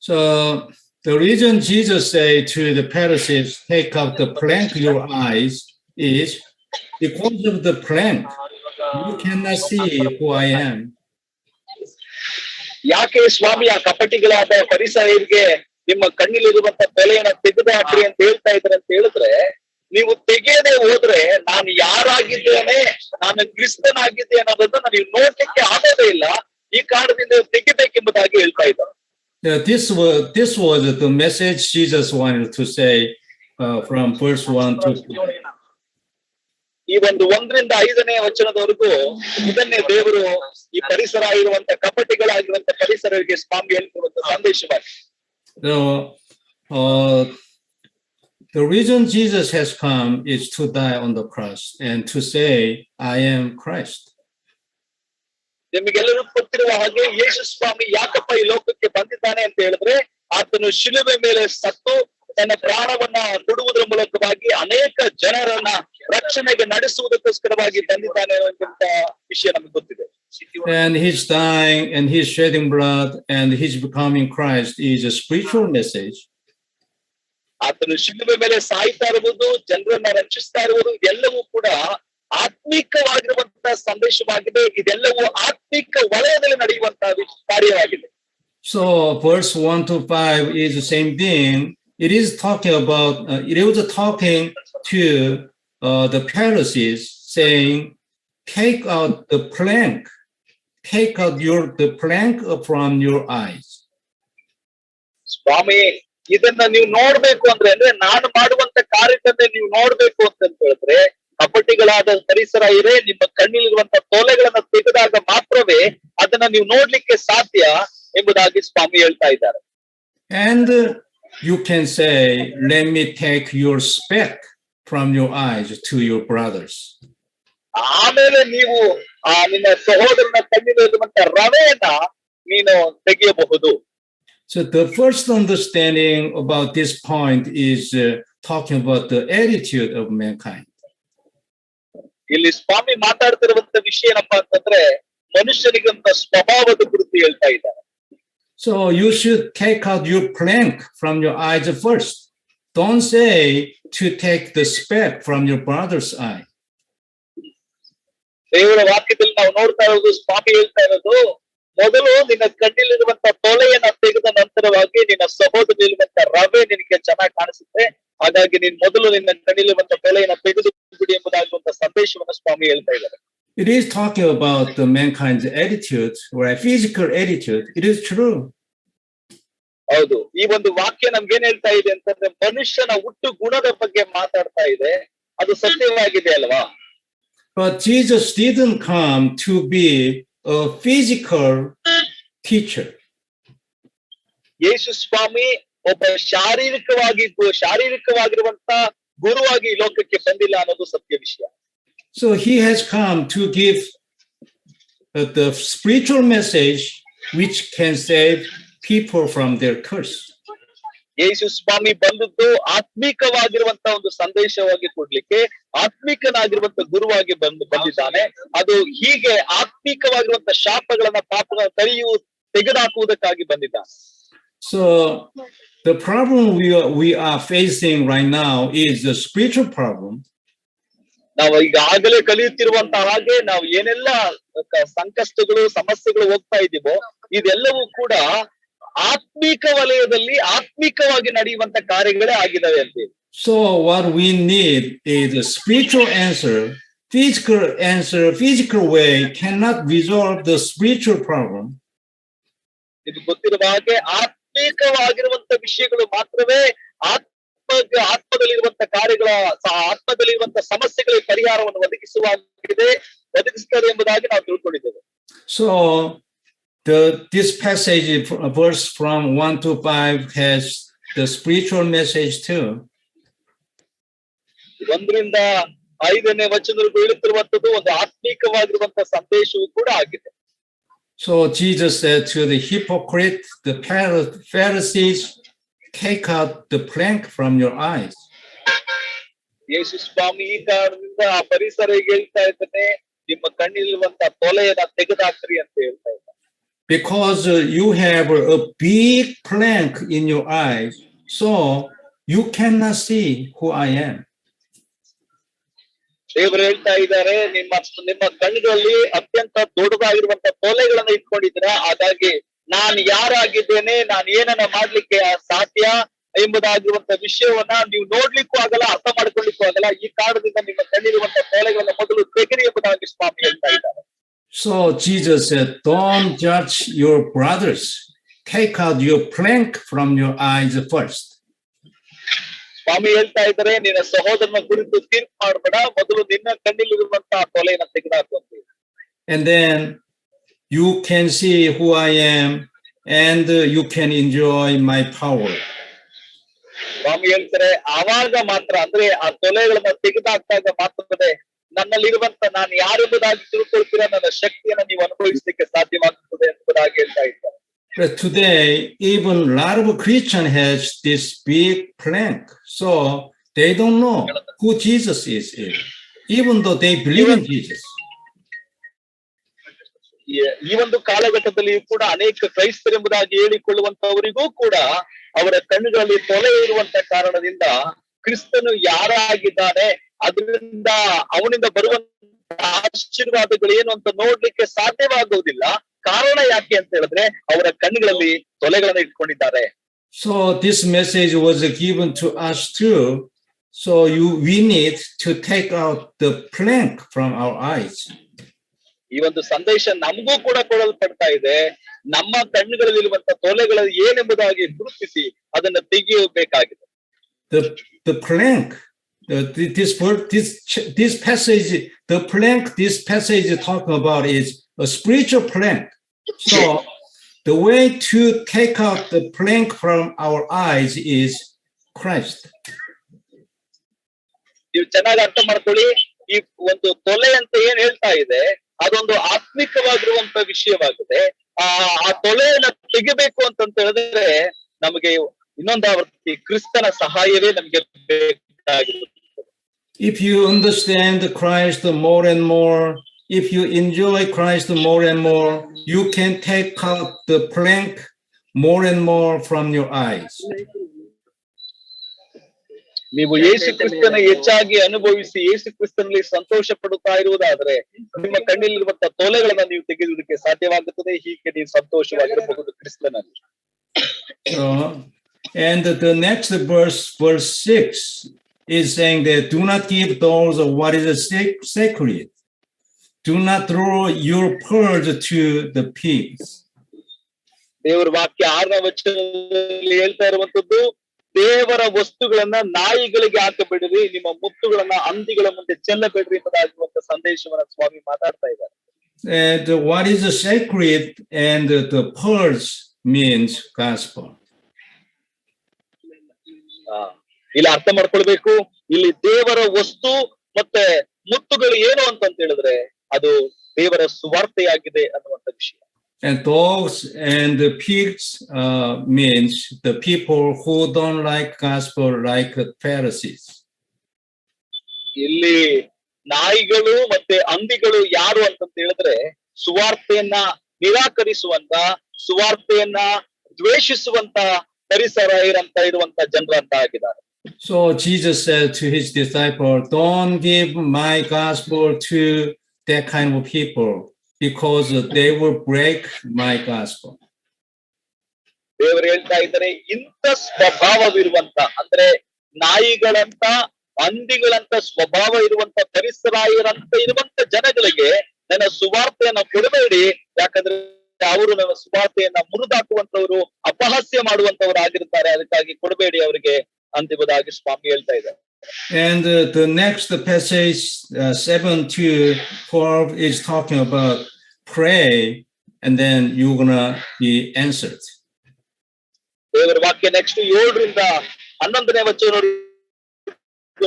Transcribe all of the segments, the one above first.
So the reason Jesus said to the Pharisees, take out the plank your eyes, is because of the plank. You cannot see who I am. ಯಾಕೆ ಸ್ವಾಮಿ ಆ ಕಪಟಿಗಳಾದ ಪರಿಸರರಿಗೆ ನಿಮ್ಮ ಕಣ್ಣಿಲಿರುವಂತ ತಲೆಯನ್ನ ತೆಗೆದು ಹಾಕ್ರಿ ಅಂತ ಹೇಳ್ತಾ ಇದ್ರೆ ಅಂತ ಹೇಳಿದ್ರೆ, ನೀವು ತೆಗೆಯದೆ ಹೋದ್ರೆ ನಾನು ಯಾರಾಗಿದ್ದೇನೆ, ನಾನು ಕ್ರಿಸ್ತನಾಗಿದ್ದೇನೆ ಅನ್ನೋದನ್ನ ನೀವು ನೋಡ್ಲಿಕ್ಕೆ ಆಗೋದೇ ಇಲ್ಲ. ಈ ಕಾರಣದಿಂದ ತೆಗಿಬೇಕೆಂಬುದಾಗಿ ಹೇಳ್ತಾ ಇದ್ದಾರೆ. This was the message Jesus wanted to say from verse 1 to 5. ಈ ಒಂದು 1ರಿಂದ 5ನೇ ವಚನದವರೆಗೂ ಇದನ್ನೇ ದೇವರು ಈ ಪರಿಸರ ಇರುವಂತ ಕಪಟಿಗಳಾಗಿರುವಂತ ಪರಿಸರರಿಗೆ ಸ್ವಾಮಿ ಹೇಳ್ಕೊಡುವಂತ ಸಂದೇಶವಾಗಿದೆ. The reason Jesus has come is to die on the cross and to say, I am Christ. ನಿಮಗೆಲ್ಲರೂ ಗೊತ್ತಿರುವ ಹಾಗೆ ಯೇಸು ಸ್ವಾಮಿ ಯಾಕಪ್ಪ ಈ ಲೋಕಕ್ಕೆ ಬಂದಿದ್ದಾನೆ ಅಂತ ಹೇಳಿದ್ರೆ, ಆತನು ಶಿಲುಬೆ ಮೇಲೆ ಸತ್ತು ತನ್ನ ಪ್ರಾಣವನ್ನ ಕೊಡುವುದರ ಮೂಲಕವಾಗಿ ಅನೇಕ ಜನರನ್ನ ರಕ್ಷಣೆಗೆ ನಡೆಸುವುದಕ್ಕೋಸ್ಕರವಾಗಿ ಬಂದಿದ್ದಾನೆ ಅನ್ನುವಂತ ವಿಷಯ ನಮಗೆ ಗೊತ್ತಿದೆ. And his dying and his shedding blood and his becoming Christ is a spiritual message. ಆತನು ಶಿಲುಬೆ ಮೇಲೆ ಸಾಯ್ತಾ ಇರುವುದು, ಜನರನ್ನ ರಕ್ಷಿಸ್ತಾ ಇರುವುದು, ಎಲ್ಲವೂ ಕೂಡ ಆತ್ಮಿಕವಾಗಿರುವಂತಹ ಸಂದೇಶವಾಗಿದೆ. ಇದೆಲ್ಲವೂ ಆತ್ಮಿಕ ವಲಯದಲ್ಲಿ ನಡೆಯುವಂತಹ ಕಾರ್ಯವಾಗಿದೆ. So verse 1 to 5 is the same thing. It is talking about, it was talking to the Pharisees saying, take out the plank, take out the plank from your eyes. ಸ್ವಾಮಿ, ಇದನ್ನ ನೀವು ನೋಡ್ಬೇಕು ಅಂದ್ರೆ ನಾನು ಮಾಡುವಂತ ಕಾರ್ಯದನ್ನೇ ನೀವು ನೋಡ್ಬೇಕು ಅಂತ ಹೇಳಿದ್ರೆ, ಕಪಟಿಗಳಾದ ಪರಿಸರ ಇರೇ ನಿಮ್ಮ ಕಣ್ಣಿಲಿರುವಂತ ತೊಲೆಗಳನ್ನ ತೆಗೆದಾಗ ಮಾತ್ರವೇ ಅದನ್ನ ನೀವು ನೋಡ್ಲಿಕ್ಕೆ ಸಾಧ್ಯ ಎಂಬುದಾಗಿ ಸ್ವಾಮಿ ಹೇಳ್ತಾ ಇದ್ದಾರೆ. And you can say, let me take your speck from your eyes to your brothers. ಆಮೇಲೆ ನೀವು ನಿನ್ನ ಸಹೋದರನ ಕಣ್ಣಿಲಿರುವಂತ ರವೆಯನ್ನ ನೀನು ತೆಗೆಯಬಹುದು. So the first understanding about this point is talking about the attitude of mankind. ಇಲ್ಲಿ ಸ್ವಾಮಿ ಮಾತಾಡ್ತಿರುವಂತ ವಿಷಯ ಏನಪ್ಪಾ ಅಂತಂದ್ರೆ, ಮನುಷ್ಯನಿಗಂತ ಸ್ವಭಾವದ ಕುರಿತು ಹೇಳ್ತಾ ಇದ್ದಾರೆ. So you should take out your plank from your eyes first. Don't say to take the speck from your brother's eye. ದೇವರ ವಾಕ್ಯದಲ್ಲಿ ನಾವು ನೋಡ್ತಾ ಇರೋದು, ಸ್ವಾಮಿ ಹೇಳ್ತಾ ಇರೋದು, ಮೊದಲು ನಿನ್ನ ಕಣ್ಣಿಲಿರುವಂತ ತೊಲೆಯನ್ನ ತೆಗೆದ ನಂತರವಾಗಿ ನಿನ್ನ ಸಹೋದರನಿರುವಂತ ರವೆ ನಿನಗೆ ಚೆನ್ನಾಗಿ ಕಾಣಿಸುತ್ತೆ, ಹಾಗಾಗಿ ನೀನ್ ಮೊದಲು ನಿನ್ನ ಕಣ್ಣಿಲಿರುವಂತ ತೊಲೆಯನ್ನ ತೆಗೆದು ಬಿಡಿ ಎಂಬುದಾಗುವಂತ ಸಂದೇಶವನ್ನು ಸ್ವಾಮಿ ಹೇಳ್ತಾ ಇದ್ದಾರೆ. It is talking about the mankind's attitude or a physical attitude. It is true. ಹೌದು, ಈ ಒಂದು ವಾಕ್ಯ ನಮ್ಗೇನ್ ಹೇಳ್ತಾ ಇದೆ ಅಂತಂದ್ರೆ, ಮನುಷ್ಯನ ಹುಟ್ಟು ಗುಣದ ಬಗ್ಗೆ ಮಾತಾಡ್ತಾ ಇದೆ. ಅದು ಸತ್ಯವಾಗಿದೆ ಅಲ್ವಾ? But Jesus didn't come to be a physical teacher. ಯೇಸು ಸ್ವಾಮಿ ಒಬ್ಬ ಶಾರೀರಿಕವಾಗಿರುವಂತ ಗುರುವಾಗಿ ಈ ಲೋಕಕ್ಕೆ ಬಂದಿಲ್ಲ ಅನ್ನೋದು ಸತ್ಯ ವಿಷಯ. So he has come to give the spiritual message which can save people from their curse. ಯೇಸು ಸ್ವಾಮಿ ಬಂದದ್ದು ಆತ್ಮಿಕವಾಗಿರುವಂತ ಒಂದು ಸಂದೇಶವಾಗಿ ಕೊಡ್ಲಿಕ್ಕೆ, ಆತ್ಮಿಕನಾಗಿರುವಂತ ಗುರುವಾಗಿ ಬಂದಿದ್ದಾನೆ. ಅದು ಹೀಗೆ ಆತ್ಮಿಕವಾಗಿರುವಂತ ಶಾಪಗಳನ್ನ ಪಾಪಗಳನ್ನ ತೆಗೆದುಹಾಕುವುದಕ್ಕಾಗಿ ಬಂದಿದ್ದಾನೆ. So the problem we are facing right now is the spiritual problem. ನಾವು ಈಗಾಗಲೇ ಕಲಿಯುತ್ತಿರುವಂತ ಹಾಗೆ ನಾವು ಏನೆಲ್ಲ ಸಂಕಷ್ಟಗಳು ಸಮಸ್ಯೆಗಳು ಹೋಗ್ತಾ ಇದ್ದೀವೋ, ಇದೆಲ್ಲವೂ ಕೂಡ ಆತ್ಮಿಕ ವಲಯದಲ್ಲಿ ಆತ್ಮಿಕವಾಗಿ ನಡೆಯುವಂತ ಕಾರ್ಯಗಳೇ ಆಗಿದ್ದಾವೆ ಅಂತ. So what we need is a spiritual answer. Physical way cannot resolve the spiritual problem. ಇದು ಗೊತ್ತಿರುವ ಹಾಗೆ ಆತ್ಮಿಕವಾಗಿರುವಂತ ವಿಷಯಗಳು ಮಾತ್ರವೇ ಆತ್ಮದಲ್ಲಿರುವಂತ ಕಾರ್ಯಗಳ ಆತ್ಮದಲ್ಲಿರುವಂತ ಸಮಸ್ಯೆಗಳಿಗೆ ಪರಿಹಾರವನ್ನು ಒದಗಿಸುತ್ತದೆ ಎಂಬುದಾಗಿ ನಾವು ತಿಳ್ಕೊಂಡಿದ್ದೇವೆ. So this passage, verse from 1 to 5, has the spiritual message too. 1ರಿಂದ 5ನೇ ವಚನವರೆಗೂ ಹೇಳುತ್ತಿರುವಂತದ್ದು ಒಂದು ಆತ್ಮಿಕವಾಗಿರುವಂತ ಸಂದೇಶವೂ ಕೂಡ ಆಗಿದೆ. So Jesus said to the hypocrite, the Pharisees, take out the plank from your eyes. ಯೇಸು ಸ್ವಾಮಿ ಈ ಕಾರಣದಿಂದ ಆ ಪರಿಸರಿಗೆ ಹೇಳ್ತಾ ಇದ್ದಾನೆ, ನಿಮ್ಮ ಕಣ್ಣಿರುವಂತ ತೊಲೆಯನ್ನ ತೆಗೆದಾಕ್ರಿ ಅಂತ ಹೇಳ್ತಾ ಇದ್ದಾನೆ. because you have a big plank in your eye, so you cannot see who I am. ದೇವರು ಹೇಳ್ತಾ ಇದ್ದಾರೆ, ನಿಮ್ಮ ಕಣ್ಣುಗಳಲ್ಲಿ ಅತ್ಯಂತ ದೊಡ್ಡದಾಗಿರುವಂತ ತೊಲೆಗಳನ್ನ ಇಟ್ಕೊಂಡಿದ್ದೀರಾ, ಹಾಗಾಗಿ ನಾನು ಯಾರಾಗಿದ್ದೇನೆ, ನಾನು ಏನನ್ನ ಮಾಡ್ಲಿಕ್ಕೆ ಸಾಧ್ಯ ಎಂಬುದಾಗಿರುವಂತ ವಿಷಯವನ್ನ ನೀವು ನೋಡ್ಲಿಕ್ಕೂ ಆಗಲ್ಲ, ಅರ್ಥ ಮಾಡ್ಕೊಳ್ಳಿಕ್ಕೂ ಆಗಲ್ಲ. ಈ ಕಾರಣದಿಂದ ನಿಮ್ಮ ಕಣ್ಣಿರುವಂತ ತೊಲೆಗಳನ್ನ ಮೊದಲು ತೆಗೆರಿ ಎಂಬುದಾಗಿ ಸ್ವಾಮಿ ಹೇಳ್ತಾ ಇದ್ದಾರೆ. So Jesus said, don't judge your brothers. Take out your plank from your eyes first. ಸ್ವಾಮಿ ಹೇಳ್ತಾ ಇದ್ದಾರೆ, ನಿನ್ನ ಸಹೋದರನ ಕುರಿತು ತೀರ್ಪು ಮಾಡಬೇಡ, ಮೊದಲು ನಿನ್ನ ಕಣ್ಣಿಲಿರುವಂತಹ ತೊಲೆಯನ್ನ ತೆಗೆದುಹಾಕುವಂತೆ. And then you can see who I am and you can enjoy my power. ಸ್ವಾಮಿ ಹೇಳ್ತಾರೆ, ಆವಾಗ ಮಾತ್ರ, ಅಂದ್ರೆ ಆ ತೊಲೆಗಳನ್ನ ತೆಗೆದಾಕ್ದಾಗ ಮಾತ್ರವೇ ನನ್ನಲ್ಲಿರುವಂತ ನಾನು ಯಾರೆಂಬುದಾಗಿ ತಿಳ್ಕೊಳ್ತೀರಾ, ನನ್ನ ಶಕ್ತಿಯನ್ನ ನೀವು ಅನುಭವಿಸಲಿಕ್ಕೆ ಸಾಧ್ಯವಾಗುತ್ತದೆ ಎಂಬುದಾಗಿ ಹೇಳ್ತಾ ಇದ್ದಾರೆ. But today, even a lot of Christians has this big plank, so they don't know who Jesus is, even though they believe in Jesus. ಈ ಒಂದು ಕಾಲಘಟ್ಟದಲ್ಲಿ ಕೂಡ ಅನೇಕ ಕ್ರೈಸ್ತರೆಂಬುದಾಗಿ ಹೇಳಿಕೊಳ್ಳುವಂತವರಿಗೂ ಕೂಡ ಅವರ ಕಣ್ಣುಗಳಲ್ಲಿ ತೊಲೆ ಇರುವಂತ ಕಾರಣದಿಂದ ಕ್ರಿಸ್ತನು ಯಾರಾಗಿದ್ದಾನೆ, ಅದರಿಂದ ಅವನಿಂದ ಬರುವಂತ ಆಶೀರ್ವಾದಗಳು ಏನು ಅಂತ ನೋಡ್ಲಿಕ್ಕೆ ಸಾಧ್ಯವಾಗುವುದಿಲ್ಲ. ಕಾರಣ ಯಾಕೆ ಅಂತ ಹೇಳಿದ್ರೆ ಅವರ ಕಣ್ಣುಗಳಲ್ಲಿ ತೊಲೆಗಳನ್ನ ಇಟ್ಕೊಂಡಿದ್ದಾರೆ. So this message was given to us too. So we need to take out the plank from our eyes. ಈ ಒಂದು ಸಂದೇಶ ನಮಗೂ ಕೂಡ ಕೊಡಲ್ಪಡ್ತಾ ಇದೆ. ನಮ್ಮ ಕಣ್ಣುಗಳಲ್ಲಿರುವಂತ ತೊಲೆಗಳು ಏನೆಂಬುದಾಗಿ ಗುರುತಿಸಿ ಅದನ್ನ ತೆಗೆಯಬೇಕಾಗಿದೆ. The plank, this passage, the plank this passage is talking about is a spiritual plank. So the way to take out the plank from our eyes is Christ. ನೀವು ಚೆನ್ನಾಗಿ ಅರ್ಥ ಮಾಡ್ಕೊಳ್ಳಿ, ಈ ಒಂದು ತೊಲೆ ಅಂತ ಏನ್ ಹೇಳ್ತಾ ಇದೆ ಅದೊಂದು ಆತ್ಮಿಕವಾಗಿರುವಂತ ವಿಷಯವಾಗಿದೆ. ಆ ತೊಲೆಯನ್ನ ತೆಗಿಬೇಕು ಅಂತಂತ ಹೇಳಿದ್ರೆ ನಮಗೆ ಇನ್ನೊಂದಾವರ್ತಿ ಕ್ರಿಸ್ತನ ಸಹಾಯವೇ ನಮಗೆ ಬೇಕಾಗಿರುತ್ತೆ. If you understand Christ more and more, if you enjoy Christ more and more, you can take out the plank more and more from your eyes. ನೀವು ಯೇಸು ಕ್ರಿಸ್ತನ ಹೆಚ್ಚಾಗಿ ಅನುಭವಿಸಿ ಯೇಸು ಕ್ರಿಸ್ತನಲ್ಲಿ ಸಂತೋಷ ಪಡುತ್ತಾ ಇರುವುದಾದ್ರೆ ನಿಮ್ಮ ಕಣ್ಣಲ್ಲಿರುವಂತ ತೊಲೆಗಳನ್ನ ನೀವು ತೆಗೆಯುವುದಕ್ಕೆ ಸಾಧ್ಯವಾಗುತ್ತದೆ. ಹೀಗೆ ನೀವು ಸಂತೋಷವಾಗಿರಬಹುದು ಕ್ರಿಸ್ತನಲ್ಲಿ. And the next verse 6 is saying that do not give those what is sacred. Do not throw your pearls to the pigs. ದೇವರ ವಾಕ್ಯ 6ನೇ ವಚನದಲ್ಲಿ ಹೇಳ್ತಾ ಇರುವಂತದ್ದು, ದೇವರ ವಸ್ತುಗಳನ್ನ ನಾಯಿಗಳಿಗೆ ಹಾಕಬೇಡ್ರಿ, ನಿಮ್ಮ ಮುತ್ತುಗಳನ್ನ ಹಂದಿಗಳ ಮುಂದೆ ಚೆಲ್ಲಬೇಡ್ರಿ ಎಂಬುದಾಗಿರುವಂತ ಸಂದೇಶವನ್ನ ಸ್ವಾಮಿ ಮಾತಾಡ್ತಾ ಇದ್ದಾರೆ. And what is sacred and the pearls means gospel. ಇಲ್ಲಿ ಅರ್ಥ ಮಾಡ್ಕೊಳ್ಬೇಕು, ಇಲ್ಲಿ ದೇವರ ವಸ್ತು ಮತ್ತೆ ಮುತ್ತುಗಳು ಏನು ಅಂತ ಹೇಳಿದ್ರೆ ಅದು ದೇವರ ಸುವಾರ್ತೆಯಾಗಿದೆ ಅನ್ನುವಂತ ವಿಷಯ. And dogs and the pigs means the people who don't like gospel, like the Pharisees. ಇಲ್ಲಿ ನಾಯಿಗಳು ಮತ್ತೆ ಹಂದಿಗಳು ಯಾರು ಅಂತ ಹೇಳಿದ್ರೆ ಸುವಾರ್ತೆಯನ್ನ ನಿರಾಕರಿಸುವಂತ, ಸುವಾರ್ತೆಯನ್ನ ದ್ವೇಷಿಸುವಂತ ಪರಿಸರ ಇರುವಂತ ಜನರಂತ ಆಗಿದ್ದಾರೆ. So Jesus said to his disciples, don't give my gospel to that kind of people, because they will break my gospel. ದೇವರು ಹೇಳ್ತಾ ಇದ್ದಾರೆ, ಇಂಥ ಸ್ವಭಾವವಿರುವಂತ, ಅಂದ್ರೆ ನಾಯಿಗಳಂತ ಹಂದಿಗಳಂತ ಸ್ವಭಾವ ಇರುವಂತ ಪರಿಸರ ಇರುವಂತ ಜನಗಳಿಗೆ ನನ್ನ ಸುವಾರ್ತೆಯನ್ನ ಕೊಡಬೇಡಿ, ಯಾಕಂದ್ರೆ ಅವರು ನನ್ನ ಸುವಾರ್ತೆಯನ್ನ ಮುರಿದಾಕುವಂತವರು, ಅಪಹಾಸ್ಯ ಮಾಡುವಂತವರು ಆಗಿರ್ತಾರೆ, ಅದಕ್ಕಾಗಿ ಕೊಡಬೇಡಿ ಅವರಿಗೆ ಅಂತಿಮವಾಗಿ ಸ್ವಾಮಿ ಹೇಳ್ತಾ ಇದ್ದಾರೆ. And the next passage 7-12 is talking about pray and then you're gonna be answered. ದೇವರ ವಾಕ್ಯ ನೆಕ್ಸ್ಟ್ 7ರಿಂದ 11ನೇ ವಚನ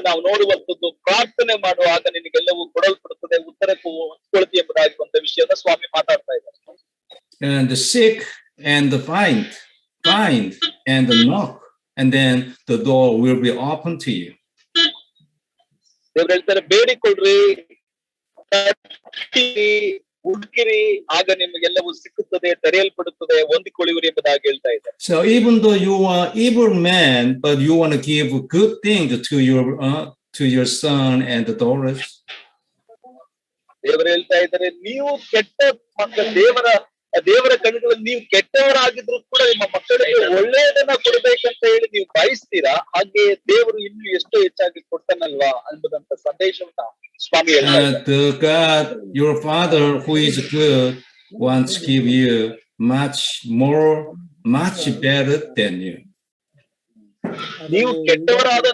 ನಾವು ನೋಡುವಂತದ್ದು, ಪ್ರಾರ್ಥನೆ ಮಾಡುವಾಗ ನಿನಗೆಲ್ಲವೂ ಕೊಡಲ್ಪಡುತ್ತದೆ, ಉತ್ತರಕ್ಕೂ ಹೊಂದಿಕೊಳ್ಳಿ ಎಂಬುದಾಗಿ ಒಂದು ವಿಷಯದ ಸ್ವಾಮಿ ಮಾತಾಡ್ತಾ ಇದ್ದಾರೆ. And the sick and the find and the knock, and then the door will be open to you. ದೇವ್ರು ಹೇಳ್ತಾರೆ, ಬೇಡಿಕೊಳ್ಳ್ರಿ, ಹುಡುಕಿರಿ ಆಗ ನಿಮಗೆಲ್ಲವೂ ಸಿಕ್ಕುತ್ತದೆ, ತೆರೆಯಲ್ಪಡುತ್ತದೆ, ಹೊಂದಿಕೊಳ್ಳುವಿರಿ ಎಂಬುದಾಗಿ ಹೇಳ್ತಾ ಇದ್ದಾರೆ. So even though you are evil man, but you want to give good things to your son and the daughters. ದೇವರು ಹೇಳ್ತಾ ಇದ್ದಾರೆ, ನೀವು ಕೆಟ್ಟ ಮಕ್ಕಳ ದೇವರ ಕಣ್ಣುಗಳಲ್ಲಿ ನೀವು ಕೆಟ್ಟವರಾಗಿದ್ರು ಕೂಡ ನಿಮ್ಮ ಮಕ್ಕಳಿಗೆ ಒಳ್ಳೆಯದನ್ನ ಕೊಡ್ಬೇಕಂತ ಹೇಳಿ ನೀವು ಬಯಸ್ತೀರಾ, ಹಾಗೆ ದೇವರು ಇನ್ನೂ ಎಷ್ಟೋ ಹೆಚ್ಚಾಗಿ ಕೊಡ್ತಾನಲ್ವಾ ಅನ್ನುವಂತ ಸಂದೇಶವನ್ನ ಸ್ವಾಮಿ ಹೇಳ್ತಾ ಇದ್ದಾರೆ. God, your Father who is good, wants to give you much more, much better than you. ನೀವು ಕೆಟ್ಟವರಾದ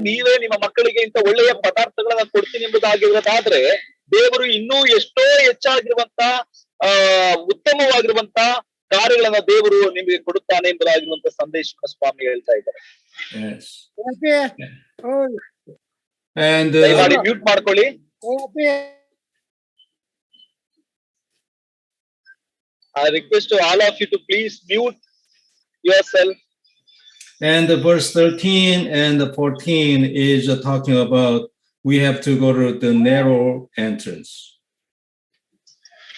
ನೀವೇ ನಿಮ್ಮ ಮಕ್ಕಳಿಗೆ ಇಂತ ಒಳ್ಳೆಯ ಪದಾರ್ಥಗಳನ್ನ ಕೊಡ್ತೀನಿ ಎಂಬುದಾಗಿರೋದಾದ್ರೆ, ದೇವರು ಇನ್ನೂ ಎಷ್ಟೋ ಹೆಚ್ಚಾಗಿರುವಂತ ಉತ್ತಮವಾಗಿರುವಂತ ಕಾರ್ಯಗಳನ್ನ ದೇವರು ನಿಮಗೆ ಕೊಡುತ್ತಾನೆ ಎಂಬುದಾಗಿರುವಂತ ಸಂದೇಶವನ್ನು ಸ್ವಾಮಿ ಹೇಳ್ತಾ ಇದ್ದಾರೆ. And ಮ್ಯೂಟ್ ಮಾಡ್ಕೊಳ್ಳಿ. I request to all of you to please mute yourself. And verse 13 and 14 is talking about we have to go to the narrow entrance.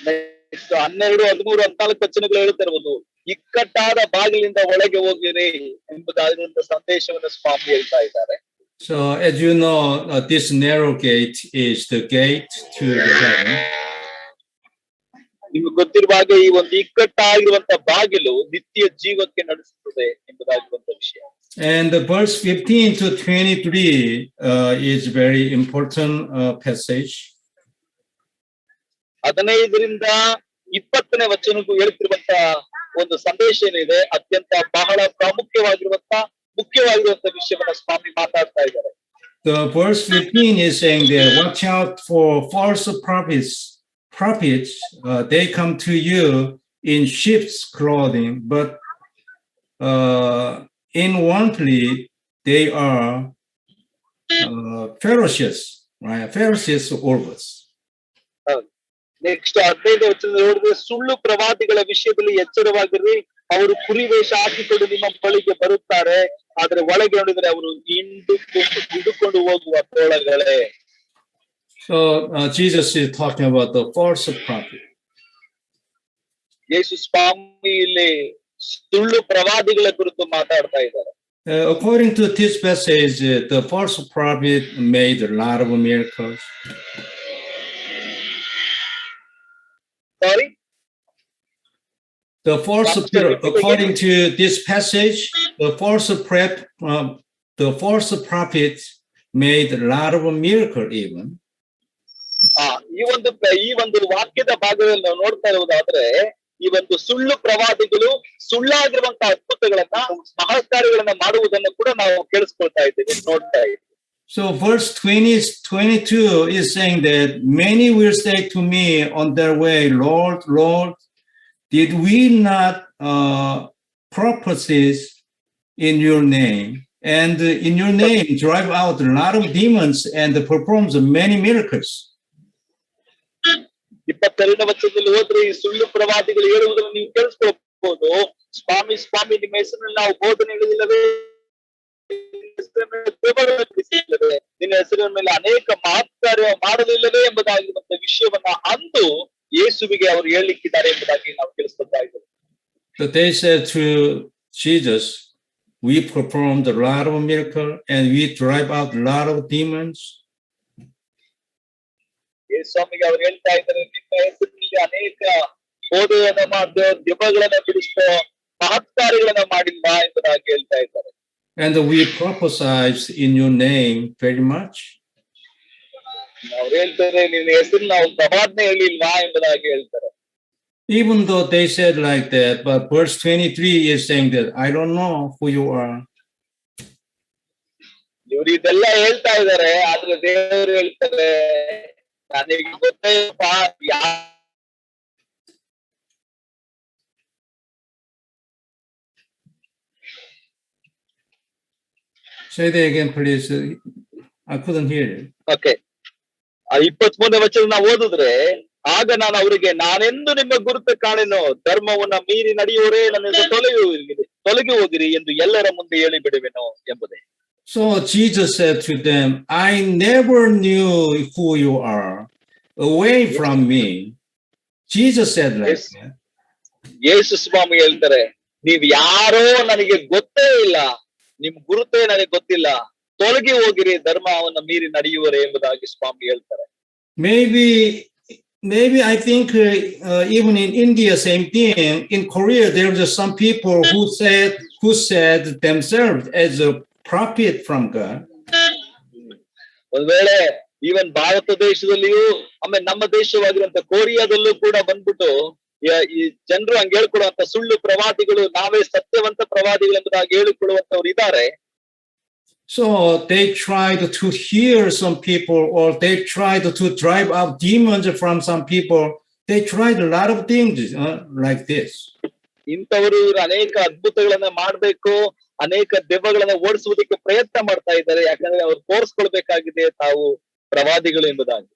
Next 12, 13, 14 ವಚನಗಳು ಹೇಳ್ತಿರಬಹುದು, ಇಕ್ಕಟ್ಟಾದ ಬಾಗಿಲಿಂದ ಒಳಗೆ ಹೋಗಿರಿ ಎಂಬುದಾಗಿರುವಂತ ಸಂದೇಶವನ್ನು ಸ್ವಾಮಿ ಹೇಳ್ತಾ ಇದ್ದಾರೆ. So as you know, this narrow gate is the gate to the heaven. ನಿಮಗೆ ಗೊತ್ತಿರುವ ಹಾಗೆ ಈ ಒಂದು ಇಕ್ಕಟ್ಟಾಗಿರುವಂತ ಬಾಗಿಲು ನಿತ್ಯ ಜೀವಕ್ಕೆ ನಡೆಸುತ್ತದೆ ಎಂಬುದಾಗಿರುವಂತ ವಿಷಯ. And verse 15 to 23 is very important passage. 15ರಿಂದ 20ನೇ ವಚನಕ್ಕೂ ಹೇಳ್ತಿರುವಂತ ಒಂದು ಸಂದೇಶ ಏನಿದೆ, ಅತ್ಯಂತ ಬಹಳ ಮುಖ್ಯವಾಗಿರುವಂತ ವಿಷಯವನ್ನ ಸ್ವಾಮಿ ಮಾತಾಡ್ತಾ ಇದ್ದಾರೆ. The verse 15 is saying that watch out for false prophets. They come to you in sheep's clothing, but inwardly they are Pharisees, right? Pharisees wolves. Next 15ನೇ ವಚನ ನೋಡಿದ್ರೆ, ಸುಳ್ಳು ಪ್ರವಾದಿಗಳ ವಿಷಯದಲ್ಲಿ ಎಚ್ಚರವಾಗಿರ್ರಿ, ಅವರು ಕುರಿ ವೇಷ ಹಾಕಿಕೊಂಡು ನಿಮ್ಮ ಬಳಿಗೆ ಬರುತ್ತಾರೆ, ಆದ್ರೆ ಒಳಗೆ ನೋಡಿದ್ರೆ ಅವರು ಹಿಡಿದುಕೊಂಡು ಹೋಗುವ ತೋಳಗಳೇ. So Jesus is talking about the false prophet. ಯೇಸು ಸ್ವಾಮಿ ಇಲ್ಲಿ ಸುಳ್ಳು ಪ್ರವಾದಿಗಳ ಕುರಿತು ಮಾತಾಡ್ತಾ ಇದ್ದಾರೆ. According to this passage, the false prophet made a lot of miracles. Sorry? According to this passage, the false prophet made a lot of miracles even. ಈ ಒಂದು ವಾಕ್ಯದ ಭಾಗದಲ್ಲಿ ನಾವು ನೋಡ್ತಾ ಇರುವುದಾದ್ರೆ, ಈ ಒಂದು ಸುಳ್ಳು ಪ್ರವಾದಿಗಳು ಸುಳ್ಳಾಗಿರುವಂತಹ ಅದ್ಭುತಗಳನ್ನ, ಮಹತ್ಕಾರ್ಯಗಳನ್ನ ಮಾಡುವುದನ್ನು ಕೂಡ ನಾವು ಕೇಳಿಸ್ಕೊಳ್ತಾ ಇದ್ದೇವೆ, ನೋಡ್ತಾ ಇದ್ದೇವೆ. So verse 22 is saying that many will say to me on their way, Lord, Lord, did we not prophesy in your name, and in your name drive out a lot of demons and perform many miracles? 22ನೇ ವಚನದಲ್ಲಿ ಹೋದ್ರೆ ಈ ಸುಳ್ಳು ಪ್ರವಾದಿಗಳು ಹೇಳುವುದನ್ನು ನೀವು ಕೇಳಿಸ್ಕೊಳ್ಬಹುದು, ಸ್ವಾಮಿ ಸ್ವಾಮಿ ನಿಮ್ಮ ಹೆಸರಿನಲ್ಲಿ ನಾವು ಬೋಧನೆ ಹೇಳಿಲ್ಲವೇ, ನಿನ್ನ ಹೆಸರಿನ ಮೇಲೆ ಅನೇಕ ಮಹತ್ಕಾರ್ಯ ಮಾಡಲಿಲ್ಲವೇ ಎಂಬುದಾಗಿರುವಂತ ವಿಷಯವನ್ನ ಅಂದು ಯೇಸುವಿಗೆ ಅವರು ಹೇಳಲಿಕ್ಕಿದ್ದಾರೆ ಎಂಬುದಾಗಿ ನಾವು ಕೇಳಿಸ್ಕೊಳ್ತಾ ಇದ್ದೇವೆ. So they said to Jesus, we performed a lot of miracles and we drive out a lot of demons. ಸ್ವಾಮಿಗೆ ಅವ್ರು ಹೇಳ್ತಾ ಇದ್ದಾರೆ, ನಿಮ್ಮ ಹೆಸರಿನಲ್ಲಿ ಅನೇಕ ಬೋಧೆಯನ್ನ ಮಾಡ್ತೇವೆ, ದೆವ್ವಗಳನ್ನ ಬಿಡಿಸ್ತೋ, ಮಹತ್ಕಾರ್ಯಗಳನ್ನ ಮಾಡಿಲ್ವಾ ಎಂಬುದಾಗಿ ಹೇಳ್ತಾ ಇದ್ದಾರೆ. And we prophesied in your name very much. ಅವ್ರು ಹೇಳ್ತಾರೆ, ನಿನ್ನ ಹೆಸರು ನಾವು ಪ್ರವಾದನೆ ಹೇಳಿಲ್ವಾ ಎಂಬುದಾಗಿ ಹೇಳ್ತಾರೆ. Even though they said like that, but verse 23 is saying that I don't know who you are. ಇವ್ರು ಇದೆಲ್ಲ ಹೇಳ್ತಾ ಇದ್ದಾರೆ, ಆದ್ರೆ ದೇವರು ಹೇಳ್ತಾರೆ, ನನಗೆ ಗೊತ್ತೇಪ್ಪ. Say that again, please. I couldn't hear you. Okay. 23ನೇ ವಚನ ನಾವು ಓದಿದ್ರೆ, ಆಗ ನಾನು ಅವರಿಗೆ, ನಾನೆಂದು ನಿಮ್ಮ ಗುರುತು ಕಾಣೆನೋ, ಧರ್ಮವನ್ನ ಮೀರಿ ನಡೆಯುವರೇ ನನ್ನಿಂದ ತೊಲಗಿ ಹೋಗಿರಿ ಎಂದು ಎಲ್ಲರ ಮುಂದೆ ಹೇಳಿ ಬಿಡುವೆನೋ ಎಂಬುದೇ. So Jesus said to them, I never knew who you are. Away from me, Jesus said like Yes. that. ಯೇಸು ಸ್ವಾಮಿ ಹೇಳ್ತಾರೆ, ನೀವ್ ಯಾರೋ ನನಗೆ ಗೊತ್ತೇ ಇಲ್ಲ, ನಿಮ್ ಗುರುತೇ ನನಗೆ ಗೊತ್ತಿಲ್ಲ, ತೊಲಗಿ ಹೋಗಿರಿ, ಧರ್ಮವನ್ನು ಮೀರಿ ನಡೆಯುವರೆ ಎಂಬುದಾಗಿ ಸ್ವಾಮಿ ಹೇಳ್ತಾರೆ. Maybe I think even in India, same thing. In Korea, there are some people who said themselves as a prophet from God. ಒಂದ್ ವೇಳೆ ಈವನ್ ಭಾರತ ದೇಶದಲ್ಲಿಯೂ, ಆಮೇಲೆ ನಮ್ಮ ದೇಶವಾಗಿರುವಂತ ಕೊರಿಯಾದಲ್ಲೂ ಕೂಡ ಬಂದ್ಬಿಟ್ಟು ಈ ಜನರು ಹಂಗೆ ಹೇಳ್ಕೊಡುವಂತ ಸುಳ್ಳು ಪ್ರವಾದಿಗಳು, ನಾವೇ ಸತ್ಯವಂತ ಪ್ರವಾದಿಗಳು ಎಂಬುದಾಗಿ ಹೇಳಿಕೊಳ್ಳುವಂತವ್ರು ಇದ್ದಾರೆ. So they tried to hear some people, or they tried to drive out demons from some people. They tried a lot of things like this. ಇಂಥವರು ಅನೇಕ ಅದ್ಭುತಗಳನ್ನ ಮಾಡ್ಬೇಕು, ಅನೇಕ ದೆವ್ವಗಳನ್ನ ಓಡಿಸುವುದಕ್ಕೆ ಪ್ರಯತ್ನ ಮಾಡ್ತಾ ಇದ್ದಾರೆ, ಯಾಕಂದ್ರೆ ಅವ್ರು ತೋರಿಸ್ಕೊಳ್ಬೇಕಾಗಿದೆ ತಾವು ಪ್ರವಾದಿಗಳು ಎಂಬುದಾಗಿ.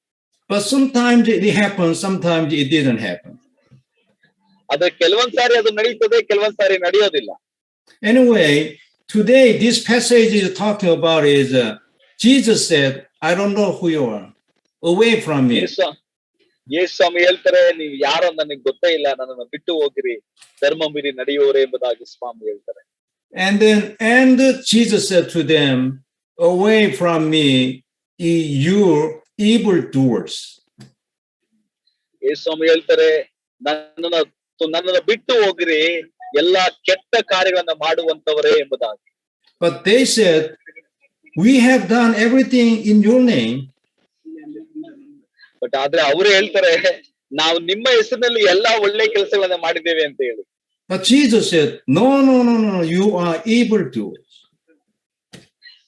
But sometimes it happens, sometimes it didn't happen. ಆದ್ರೆ ಕೆಲವೊಂದ್ ಸಾರಿ ಅದು ನಡೀತದೆ, ಕೆಲವೊಂದ್ ಸಾರಿ ನಡೆಯೋದಿಲ್ಲ. Anyway, today this passage is talking about is Jesus said, I don't know who you are, away from me. ಯೇಸು ಸ್ವಾಮಿ ಹೇಳ್ತಾರೆ, ನೀವು ಯಾರೋ ನನಗೆ ಗೊತ್ತೇ ಇಲ್ಲ, ನನ್ನನ್ನು ಬಿಟ್ಟು ಹೋಗಿರಿ, ಧರ್ಮ ಮೀರಿ ನಡೆಯುವರೆ ಎಂಬುದಾಗಿ ಸ್ವಾಮಿ ಹೇಳ್ತಾರೆ. And Jesus said to them, away from me, you evil doers. ಯೇಸು ಸ್ವಾಮಿ ಹೇಳ್ತಾರೆ, ನನ್ನನ್ನು ಬಿಟ್ಟು ಹೋಗಿರಿ, ಎಲ್ಲಾ ಕೆಟ್ಟ ಕಾರ್ಯಗಳನ್ನ ಮಾಡುವಂತವರೇ ಎಂಬುದಾಗಿ. But they said, we have done everything in your name. But ಆದ್ರೆ ಅವರು ಹೇಳ್ತಾರೆ, ನಾವು ನಿಮ್ಮ ಹೆಸರಿನಲ್ಲಿ ಎಲ್ಲಾ ಒಳ್ಳೆ ಕೆಲಸಗಳನ್ನ ಮಾಡಿದ್ದೇವೆ ಅಂತ ಹೇಳಿ. But Jesus said, no, you are evil doers.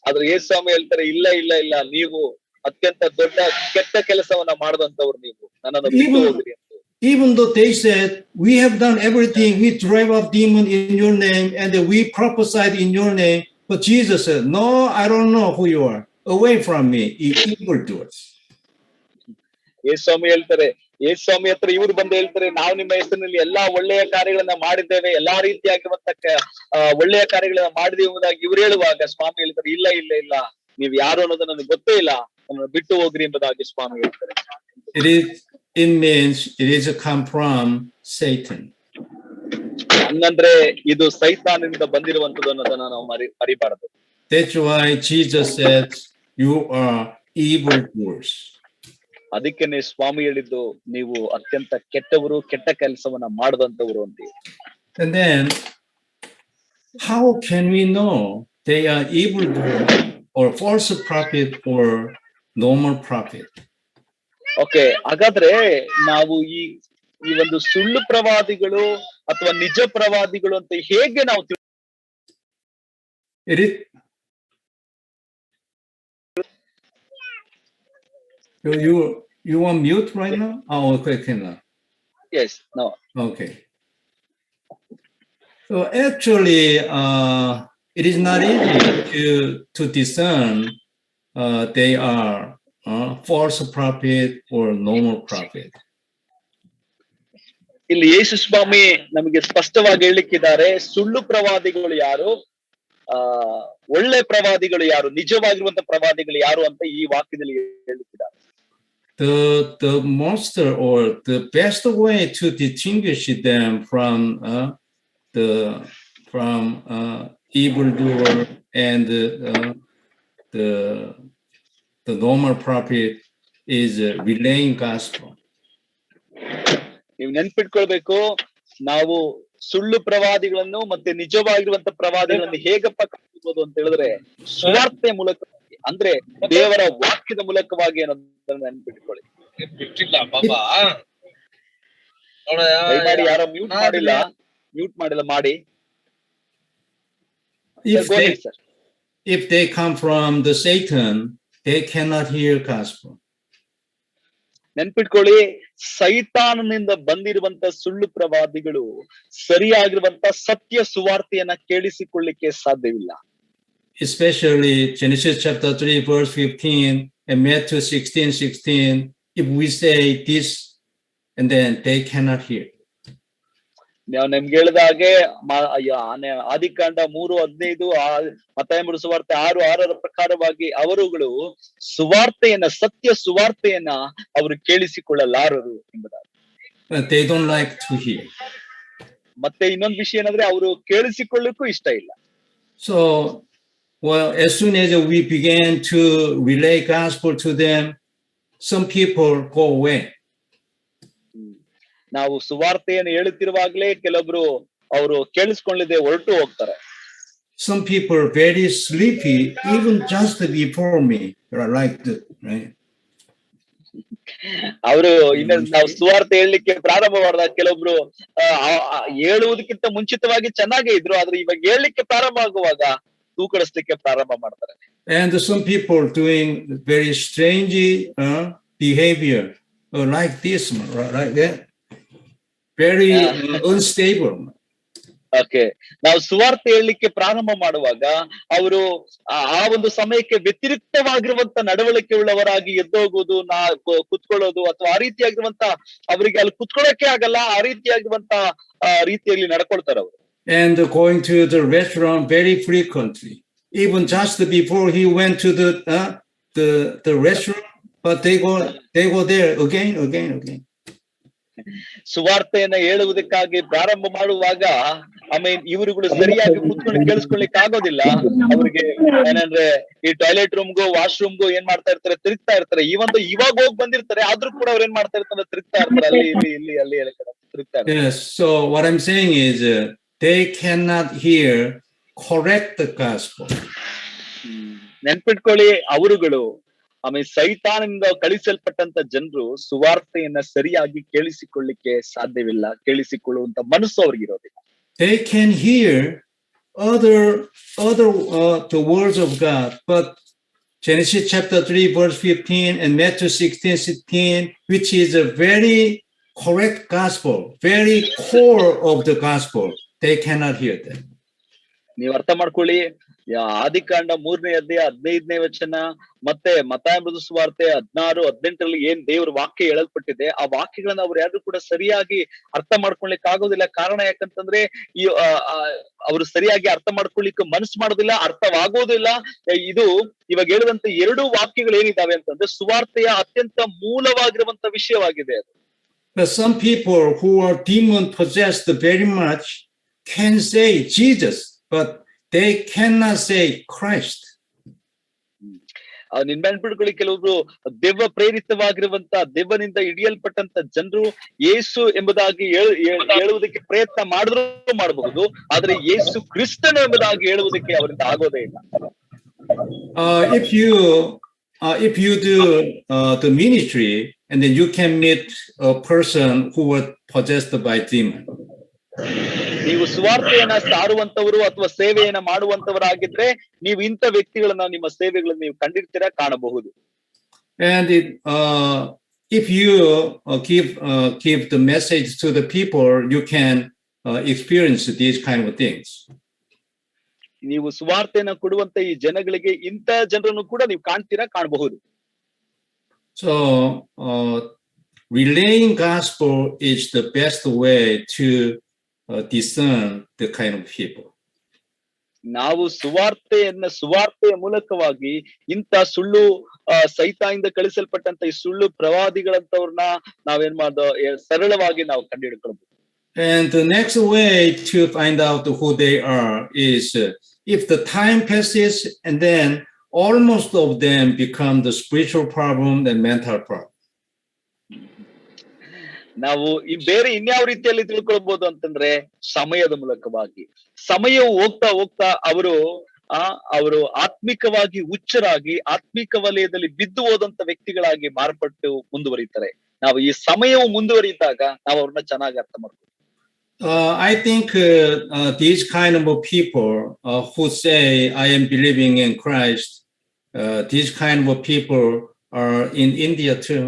ಆದ್ರೆ ಯೇಸು ಸ್ವಾಮಿ ಹೇಳ್ತಾರೆ, ಇಲ್ಲ, ನೀವು ಅತ್ಯಂತ ದೊಡ್ಡ ಕೆಟ್ಟ ಕೆಲಸವನ್ನ ಮಾಡಿದಂತವ್ರು ನೀವು, ನನ್ನನ್ನು ಬಿಟ್ಟು ಹೋಗ್ರಿ ಅಂತ. Even though they said, we have done everything, we drive out demons in your name, and we prophesied in your name, but Jesus said, no, I don't know who you are. Away from me, you evil doers. ಯೇಸು ಸ್ವಾಮಿ ಹೇಳ್ತಾರೆ, ಯೇಸು ಸ್ವಾಮಿ ಹತ್ರ ಇವ್ರು ಬಂದು ಹೇಳ್ತಾರೆ, ನಾವು ನಿಮ್ಮ ಹೆಸರಿನಲ್ಲಿ ಎಲ್ಲಾ ಒಳ್ಳೆಯ ಕಾರ್ಯಗಳನ್ನ ಮಾಡಿದ್ದೇವೆ, ಎಲ್ಲಾ ರೀತಿಯಾಗಿರುವಂತ ಒಳ್ಳೆಯ ಕಾರ್ಯಗಳನ್ನ ಮಾಡಿದೀವಿ ಎಂಬುದಾಗಿ ಇವ್ರು ಹೇಳುವಾಗ ಸ್ವಾಮಿ ಹೇಳ್ತಾರೆ, ಇಲ್ಲ, ನೀವ್ ಯಾರು ಅನ್ನೋದು ನನಗೆ ಗೊತ್ತೇ ಇಲ್ಲ, ನನ್ನನ್ನು ಬಿಟ್ಟು ಹೋಗ್ರಿ ಎಂಬುದಾಗಿ ಸ್ವಾಮಿ ಹೇಳ್ತಾರೆ. It means it is come from Satan. ಹಂಗಂದ್ರೆ ಇದು ಸೈತಾನದಿಂದ ಬಂದಿರುವಂತದ್ದು ಅನ್ನೋದನ್ನ ನಾವು ಮರಿಬಾರದು. That's why Jesus said, you are evil doers. ಅದಕ್ಕೇನೆ ಸ್ವಾಮಿ ಹೇಳಿದ್ದು, ನೀವು ಅತ್ಯಂತ ಕೆಟ್ಟವರು, ಕೆಟ್ಟ ಕೆಲಸವನ್ನ ಮಾಡದಂತವರು ಅಂತ. And then, how can we know they are evil doers or false prophet or normal prophet? Okay, ಹಾಗಾದ್ರೆ ನಾವು ಈ ಒಂದು ಸುಳ್ಳು ಪ್ರವಾದಿಗಳು ಅಥವಾ ನಿಜ ಪ್ರವಾದಿಗಳು ಅಂತ ಹೇಗೆ ನಾವು You want mute right now? Oh, okay, now. Yes, no. Okay. So actually, it is not easy to discern they are false prophet or normal prophet. ಇಲ್ಲಿ ಯೇಸು ಸ್ವಾಮಿ ನಮಗೆ ಸ್ಪಷ್ಟವಾಗಿ ಹೇಳಿಕ್ಕಿದ್ದಾರೆ, ಸುಳ್ಳು ಪ್ರವಾದಿಗಳು ಯಾರು, ಒಳ್ಳೆ ಪ್ರವಾದಿಗಳು ಯಾರು, ನಿಜವಾಗಿರುವಂತ ಪ್ರವಾದಿಗಳು ಯಾರು ಅಂತ ಈ ವಾಕ್ಯದಲ್ಲಿ ಹೇಳಿಕ್ಕಿದ್ದಾರೆ. The most or the best way to distinguish them from evildoer and the normal prophet is relaying gospel. ನೀವು ನೆನ್ಪಿಟ್ಕೊಳ್ಬೇಕು, ನಾವು ಸುಳ್ಳು ಪ್ರವಾದಿಗಳನ್ನು ಮತ್ತೆ ನಿಜವಾಗಿರುವಂತ ಪ್ರವಾದಿಗಳನ್ನು ಹೇಗಪ್ಪ ಕಾಣಬಹುದು ಅಂತ ಹೇಳಿದ್ರೆ, ಸುವಾರ್ತೆ ಮೂಲಕವಾಗಿ, ಅಂದ್ರೆ ದೇವರ ವಾಕ್ಯದ ಮೂಲಕವಾಗಿ ಅನ್ನೋದನ್ನ ನೆನ್ಪಿಟ್ಕೊಳ್ಳಿ. ದಯಮಾಡಿ ಯಾರೋ ಮ್ಯೂಟ್ ಮಾಡಿಲ್ಲ ಮಾಡಿ. If they come from the Satan, they cannot hear gospel. ನೆನ್ಪಿಟ್ಕೊಳ್ಳಿ, ಸೈತಾನನಿಂದ ಬಂದಿರುವಂತ ಸುಳ್ಳು ಪ್ರವಾದಿಗಳು ಸರಿಯಾಗಿರುವಂತ ಸತ್ಯ ಸುವಾರ್ತೆಯನ್ನ ಕೇಳಿಸಿಕೊಳ್ಳಿಕ್ಕೆ ಸಾಧ್ಯವಿಲ್ಲ. Especially Genesis chapter 3 verse 15 and Matthew 16:16, if we say this and then they cannot hear. ನಾವು ನಿಮ್ಗೆ ಹೇಳಿದ ಹಾಗೆ ಆದಿಕಾಂಡ 3:15, ಮತ್ತಾಯ ಸುವಾರ್ತೆ 6:6 ಪ್ರಕಾರವಾಗಿ ಅವರುಗಳು ಸುವಾರ್ತೆಯನ್ನ, ಸತ್ಯ ಸುವಾರ್ತೆಯನ್ನ ಅವರು ಕೇಳಿಸಿಕೊಳ್ಳಲಾರರು ಎಂಬುದಾಗಿ. they don't like to hear. ಮತ್ತೆ ಇನ್ನೊಂದು ವಿಷಯ ಏನಂದ್ರೆ ಅವರು ಕೇಳಿಸಿಕೊಳ್ಳಕ್ಕೂ ಇಷ್ಟ ಇಲ್ಲ. So, well, as soon as we began to relay gospel to them, some people go away. ನಾವು ಸುವಾರ್ತೆಯನ್ನು ಹೇಳುತ್ತಿರುವಾಗಲೇ ಕೆಲವೊಬ್ರು ಅವರು ಕೇಳಿಸ್ಕೊಳ್ಳದೆ ಹೊರಟು ಹೋಗ್ತಾರೆ. Some people are very sleepy even just before me, like that, right? ಅವರು ಇನ್ನ ನಾವು ಸುವಾರ್ತೆ ಹೇಳಲಿಕ್ಕೆ ಪ್ರಾರಂಭ ಮಾಡಿದಾಗ ಕೆಲವೊಬ್ರು ಹೇಳುವುದಕ್ಕಿಂತ ಮುಂಚಿತವಾಗಿ ಚೆನ್ನಾಗೇ ಇದ್ರು, ಆದ್ರೆ ಇವಾಗ ಹೇಳಲಿಕ್ಕೆ ಪ್ರಾರಂಭ ಆಗುವಾಗ ತೂಕಡಿಸ್ಲಿಕ್ಕೆ ಪ್ರಾರಂಭ ಮಾಡ್ತಾರೆ. And some people doing very strange behavior, like this, like that, very unstable. Okay, ನಾವು ಸುವಾರ್ತೆ ಹೇಳಲಿಕ್ಕೆ ಪ್ರಾರಂಭ ಮಾಡುವಾಗ ಅವರು ಆ ಒಂದು ಸಮಯಕ್ಕೆ ವ್ಯತಿರಿಕ್ತವಾಗಿರುವಂತ ನಡವಳಿಕೆ ಉಳ್ಳವರಾಗಿ ಎದ್ದೋಗುವುದು, ಕುತ್ಕೊಳ್ಳೋದು ಅಥವಾ ಆ ರೀತಿಯಾಗಿರುವಂತ ಅವರಿಗೆ ಅಲ್ಲಿ ಕುತ್ಕೊಳ್ಳೋಕೆ ಆಗಲ್ಲ, ಆ ರೀತಿಯಾಗಿರುವಂತ ರೀತಿಯಲ್ಲಿ ನಡ್ಕೊಳ್ತಾರೆ ಅವರು. And going to the restaurant very frequently, even just before he went to the restaurant, but they go there again. ಸುವಾರ್ತೆಯನ್ನ ಹೇಳುವುದಕ್ಕಾಗಿ ಪ್ರಾರಂಭ ಮಾಡುವಾಗ ಇವರುಗಳು ಸರಿಯಾಗಿ ಕೂತ್ಕೊಂಡು ಕೇಳಿಸ್ಕೊಳ್ಳಿಕ್ ಆಗೋದಿಲ್ಲ. ಅವ್ರಿಗೆ ಏನಂದ್ರೆ ಈ ಟಾಯ್ಲೆಟ್ ರೂಮ್ಗೋ ವಾಶ್ರೂಮ್ಗೋ ಏನ್ ಮಾಡ್ತಾ ಇರ್ತಾರೆ, ತಿರುಗ್ತಾ ಇರ್ತಾರೆ. ಇವಾಗ ಹೋಗಿ ಬಂದಿರ್ತಾರೆ, ಆದ್ರೂ ಕೂಡ ಅವ್ರು ಏನ್ ಮಾಡ್ತಾ ಇರ್ತಾರೆ, ತಿರುಗ್ತಾ ಇರ್ತಾರೆ, ಅಲ್ಲಿ ತಿರುಗ್ತಾ ಇರ್ತಾರೆ. Yes, so what I'm saying is they cannot hear correct the gospel. ನೆನ್ಪಿಟ್ಕೊಳ್ಳಿ, ಅವರುಗಳು ಸೈತಾನದಿಂದ ಕಳಿಸಲ್ಪಟ್ಟಂತ ಜನರು ಸುವಾರ್ತೆಯನ್ನ ಸರಿಯಾಗಿ ಕೇಳಿಸಿಕೊಳ್ಳಿಕ್ಕೆ ಸಾಧ್ಯವಿಲ್ಲ, ಕೇಳಿಸಿಕೊಳ್ಳುವಂತ ಮನಸ್ಸು ಅವ್ರಿಗಿರೋದಿಲ್ಲ. They can hear other the words of God, but Genesis chapter 3 verse 15 and Matthew 16:16, which is a very correct gospel, very core of the gospel, they cannot hear that. ನೀವು ಅರ್ಥ ಮಾಡ್ಕೊಳ್ಳಿ, ಆದಿಕಾಂಡ 3ನೇ ಅಧ್ಯಾಯ 15ನೇ ವಚನ ಮತ್ತೆ ಮತ್ತಾಯ ಬರೆದ ಸುವಾರ್ತೆ 16-18ರಲ್ಲಿ ಏನ್ ದೇವರ ವಾಕ್ಯ ಹೇಳಲ್ಪಟ್ಟಿದೆ, ಆ ವಾಕ್ಯಗಳನ್ನ ಅವ್ರು ಯಾರು ಕೂಡ ಸರಿಯಾಗಿ ಅರ್ಥ ಮಾಡ್ಕೊಳ್ಲಿಕ್ಕೆ ಆಗೋದಿಲ್ಲ. ಕಾರಣ ಯಾಕಂತಂದ್ರೆ ಅವರು ಸರಿಯಾಗಿ ಅರ್ಥ ಮಾಡ್ಕೊಳ್ಳಿಕ್ಕೆ ಮನಸ್ಸು ಮಾಡೋದಿಲ್ಲ, ಅರ್ಥವಾಗೋದಿಲ್ಲ. ಇದು ಇವಾಗ ಹೇಳುವಂತ 2 ವಾಕ್ಯಗಳು ಏನಿದಾವೆ ಅಂತಂದ್ರೆ ಸುವಾರ್ತೆಯ ಅತ್ಯಂತ ಮೂಲವಾಗಿರುವಂತ ವಿಷಯವಾಗಿದೆ ಅದು. But some people who are demon possessed very much can say Jesus, but they cannot say Christ. ನೆನ್ಪಿಟ್ಕೊಳ್ಳಿ, ಕೆಲವೊಬ್ರು ದೆವ್ವ ಪ್ರೇರಿತವಾಗಿರುವಂತ ದೆವ್ವನಿಂದ ಹಿಡಿಯಲ್ಪಟ್ಟಂತ ಜನರು ಯೇಸು ಎಂಬುದಾಗಿ ಹೇಳುವುದಕ್ಕೆ ಪ್ರಯತ್ನ ಮಾಡಿದ್ರೂ ಮಾಡಬಹುದು, ಆದ್ರೆ ಯೇಸು ಕ್ರಿಸ್ತನು ಎಂಬುದಾಗಿ ಹೇಳುವುದಕ್ಕೆ ಅವರಿಂದ ಆಗೋದೇ ಇಲ್ಲ. If you do the ministry and then you can meet a person who was possessed by demon. ನೀವು ಸುವಾರ್ತೆಯನ್ನ ಸಾರುವಂತವರು ಅಥವಾ ಸೇವೆಯನ್ನ ಮಾಡುವಂತವರಾಗಿದ್ರೆ ನೀವು ಇಂಥ ವ್ಯಕ್ತಿಗಳನ್ನ ನಿಮ್ಮ ಸೇವೆಗಳನ್ನು ನೀವು ಕಂಡಿರ್ತೀರಾ, ಕಾಣಬಹುದು. And if you give the message to the people, you can experience these kind of things. ನೀವು ಸುವಾರ್ತೆಯನ್ನ ಕೊಡುವಂತ ಈ ಜನಗಳಿಗೆ ಇಂಥ ಜನರನ್ನು ಕೂಡ ನೀವು ಕಾಣ್ತೀರಾ, ಕಾಣಬಹುದು. So relaying gospel is the best way to discern the kind of people. ನಾವು ಸುವಾರ್ತೆಯ ಮೂಲಕವಾಗಿ ಇಂಥ ಸುಳ್ಳು ಸೈತಾನಿಂದ ಕಳಿಸಲ್ಪಟ್ಟಂತ ಈ ಸುಳ್ಳು ಪ್ರವಾದಿಗಳಂತವ್ರನ್ನ ನಾವೇನ್ ಮಾಡೋದು ಸರಳವಾಗಿ ನಾವು ಕಂಡುಹಿಡ್ಕೊಳ್ಬಹುದು. And the next way to find out who they are is if the time passes and then almost of them become the spiritual problem and mental problem. ನಾವು ಬೇರೆ ಇನ್ಯಾವ ರೀತಿಯಲ್ಲಿ ತಿಳ್ಕೊಳ್ಬಹುದು ಅಂತಂದ್ರೆ ಸಮಯದ ಮೂಲಕವಾಗಿ. ಸಮಯವು ಹೋಗ್ತಾ ಹೋಗ್ತಾ ಅವರು ಆತ್ಮಿಕವಾಗಿ ಹುಚ್ಚರಾಗಿ ಆತ್ಮಿಕ ವಲಯದಲ್ಲಿ ಬಿದ್ದು ಹೋದಂತ ವ್ಯಕ್ತಿಗಳಾಗಿ ಮಾರ್ಪಟ್ಟು ಮುಂದುವರಿತಾರೆ. ನಾವು ಈ ಸಮಯವು ಮುಂದುವರಿದಾಗ ನಾವು ಅವ್ರನ್ನ ಚೆನ್ನಾಗಿ ಅರ್ಥ ಮಾಡ್ತೀವಿ. I think these kind of people who say I am believing in Christ, these kind of people are in India too.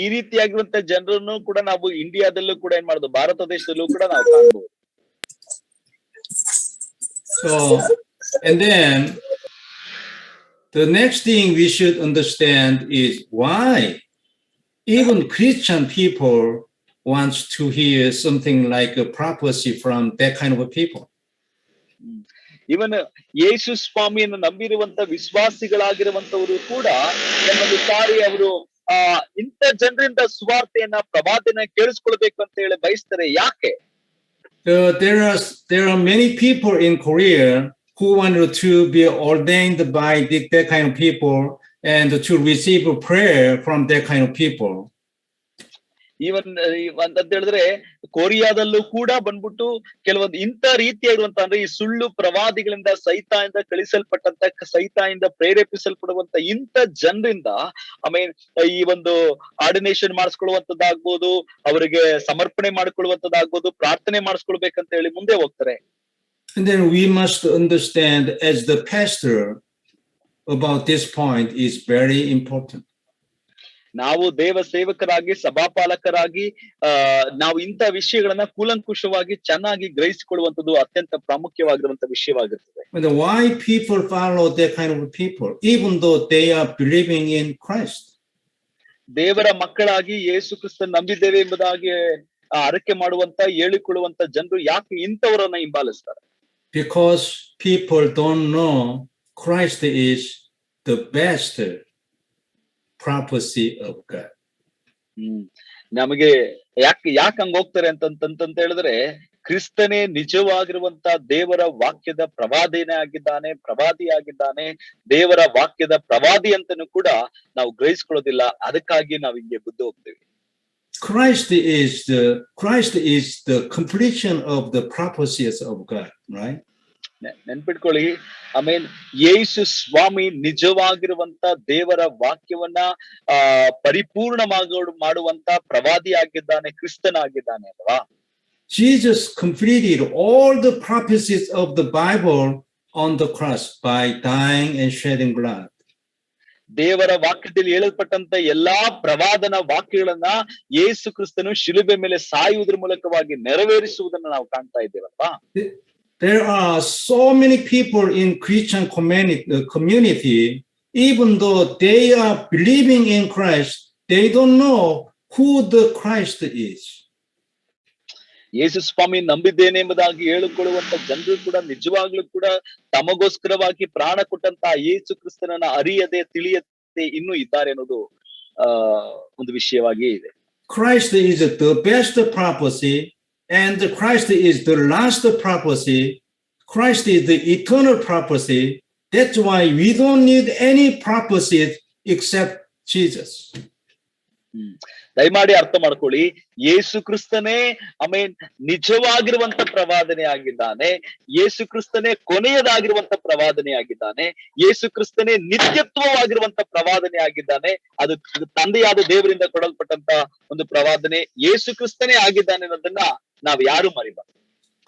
ಈ ರೀತಿಯಾಗಿರುವಂತ ಜನರನ್ನು ಕೂಡ ನಾವು ಇಂಡಿಯಾದಲ್ಲೂ ಕೂಡ ಏನ್ ಮಾಡೋದು, ಭಾರತ ದೇಶದಲ್ಲೂ ಕೂಡ ನಾವು ಕಾಣಬಹುದು. So, and then the next thing we should understand is why even Christian people wants to hear something like a prophecy from that kind of people. ಇವನ್ ಯೇಸು ಸ್ವಾಮಿಯನ್ನು ನಂಬಿರುವಂತ ವಿಶ್ವಾಸಿಗಳಾಗಿರುವಂತವರು ಕೂಡ ಕೆಲವೊಂದು ಸಾರಿ ಅವರು ಇಂಥ ಜನರಿಂದ ಸುವಾರ್ತೆಯನ್ನ ಪ್ರವಾದನ ಕೇಳಿಸ್ಕೊಳ್ಬೇಕು ಅಂತ ಹೇಳಿ ಬಯಸ್ತಾರೆ. ಯಾಕೆ? There are many people in Korea who wanted to be ordained by that kind of people and to receive prayer from that kind of people. Even ಅಂತ ಹೇಳಿದ್ರೆ ಕೊರಿಯಾದಲ್ಲೂ ಕೂಡ ಬಂದ್ಬಿಟ್ಟು ಕೆಲವೊಂದು ಇಂಥ ರೀತಿಯಾಗಿರುವಂತ ಅಂದ್ರೆ ಈ ಸುಳ್ಳು ಪ್ರವಾದಿಗಳಿಂದ ಸೈತಾನಿಂದ ಕಳಿಸಲ್ಪಟ್ಟಂತ ಸೈತಾನಿಂದ ಪ್ರೇರೇಪಿಸಲ್ಪಡುವಂತ ಇಂಥ ಜನರಿಂದ ಈ ಒಂದು ಆರ್ಡಿನೇಷನ್ ಮಾಡಿಸ್ಕೊಳ್ಳುವಂತದ್ದಾಗ್ಬೋದು, ಅವರಿಗೆ ಸಮರ್ಪಣೆ ಮಾಡ್ಕೊಳ್ಳುವಂತದ್ದಾಗ್ಬೋದು, ಪ್ರಾರ್ಥನೆ ಮಾಡಿಸ್ಕೊಳ್ಬೇಕಂತ ಹೇಳಿ ಮುಂದೆ ಹೋಗ್ತಾರೆ. And then we must understand as the pastor about this point is very important. ನಾವು ದೇವ ಸೇವಕರಾಗಿ ಸಭಾಪಾಲಕರಾಗಿ ನಾವು ಇಂಥ ವಿಷಯಗಳನ್ನ ಕೂಲಂಕುಷವಾಗಿ ಚೆನ್ನಾಗಿ ಗ್ರಹಿಸಿಕೊಳ್ಳುವಂಥದ್ದು ಅತ್ಯಂತ ಪ್ರಾಮುಖ್ಯವಾಗಿರುವಂತ ವಿಷಯವಾಗಿರ್ತದೆ. Why people follow that kind of people even though they are believing in Christ? ದೇವರ ಮಕ್ಕಳಾಗಿ ಯೇಸು ಕ್ರಿಸ್ತನ ನಂಬಿದ್ದೇವೆ ಎಂಬುದಾಗಿ ಅರಕೆ ಮಾಡುವಂತ ಹೇಳಿಕೊಳ್ಳುವಂತ ಜನರು ಯಾಕೆ ಇಂಥವರನ್ನ ಹಿಂಬಾಲಿಸ್ತಾರೆ? Because people don't know Christ is the best prophecy of God. ನಮಗೆ ಯಾಕೆ ಹಂಗ ಹೋಗ್ತಾರೆ ಅಂತ ಹೇಳಿದ್ರೆ ಕ್ರಿಸ್ತನೇ ನಿಜವಾಗಿರುವಂತ ದೇವರ ವಾಕ್ಯದ ಪ್ರವಾದಿ ಆಗಿದ್ದಾನೆ, ದೇವರ ವಾಕ್ಯದ ಪ್ರವಾದಿ ಅಂತನೂ ಕೂಡ ನಾವು ಗ್ರಹಿಸ್ಕೊಳ್ಳೋದಿಲ್ಲ. ಅದಕ್ಕಾಗಿ ನಾವು ಹಿಂಗೆ ಬುದ್ಧಿ ಹೋಗ್ತೀವಿ. Christ is the completion of the prophecies of God, right? ನೆನ್ಪಿಟ್ಕೊಳ್ಳಿ, ಯೇಸು ಸ್ವಾಮಿ ನಿಜವಾಗಿರುವಂತ ದೇವರ ವಾಕ್ಯವನ್ನ ಪರಿಪೂರ್ಣವಾಗಿ ಮಾಡುವಂತ ಪ್ರವಾದಿ ಆಗಿದ್ದಾನೆ, ಕ್ರಿಸ್ತನಾಗಿದ್ದಾನೆ ಅಲ್ವಾ? Jesus completed all the prophecies of the Bible on the cross by dying and shedding blood. ದೇವರ ವಾಕ್ಯದಲ್ಲಿ ಹೇಳಲ್ಪಟ್ಟಂತ ಎಲ್ಲಾ ಪ್ರವಾದನ ವಾಕ್ಯಗಳನ್ನ ಯೇಸು ಕ್ರಿಸ್ತನು ಶಿಲುಬೆ ಮೇಲೆ ಸಾಯುವುದರ ಮೂಲಕವಾಗಿ ನೆರವೇರಿಸುವುದನ್ನು ನಾವು ಕಾಣ್ತಾ ಇದ್ದೇವಲ್ವಾ? There are so many people in Christian community, even though they are believing in Christ, they don't know who the Christ is. ಯೇಸು ಸ್ವಾಮಿ ನಂಬಿದ್ದೇನೆ ಎಂಬುದಾಗಿ ಹೇಳಿಕೊಳ್ಳುವಂತ ಜನರು ಕೂಡ ನಿಜವಾಗ್ಲೂ ಕೂಡ ತಮಗೋಸ್ಕರವಾಗಿ ಪ್ರಾಣ ಕೊಟ್ಟಂತ ಯೇಸು ಕ್ರಿಸ್ತನನ್ನ ಅರಿಯದೆ ತಿಳಿಯದೆ ಇನ್ನೂ ಇದ್ದಾರೆ ಅನ್ನೋದು ಒಂದು ವಿಷಯವಾಗಿ ಇದೆ. Christ is the best prophecy and Christ is the last prophecy. Christ is the eternal prophecy. That's why we don't need any prophecies except Jesus. ದಯಮಾಡಿ ಅರ್ಥ ಮಾಡ್ಕೊಳ್ಳಿ, ಯೇಸು ಕ್ರಿಸ್ತನೇ ನಿಜವಾಗಿರುವಂತ ಪ್ರವಾದನೆ ಆಗಿದ್ದಾನೆ, ಯೇಸು ಕ್ರಿಸ್ತನೇ ಕೊನೆಯದಾಗಿರುವಂತ ಪ್ರವಾದನೆ ಆಗಿದ್ದಾನೆ, ಯೇಸು ಕ್ರಿಸ್ತನೇ ನಿತ್ಯತ್ವವಾಗಿರುವಂತ ಪ್ರವಾದನೆ ಆಗಿದ್ದಾನೆ. ಅದು ತಂದೆಯಾದ ದೇವರಿಂದ ಕೊಡಲ್ಪಟ್ಟಂತ ಒಂದು ಪ್ರವಾದನೆ ಯೇಸು ಕ್ರಿಸ್ತನೇ ಆಗಿದ್ದಾನೆ ಅನ್ನೋದನ್ನ ನಾವು ಯಾರು ಮರಿಬಾರ್ದು.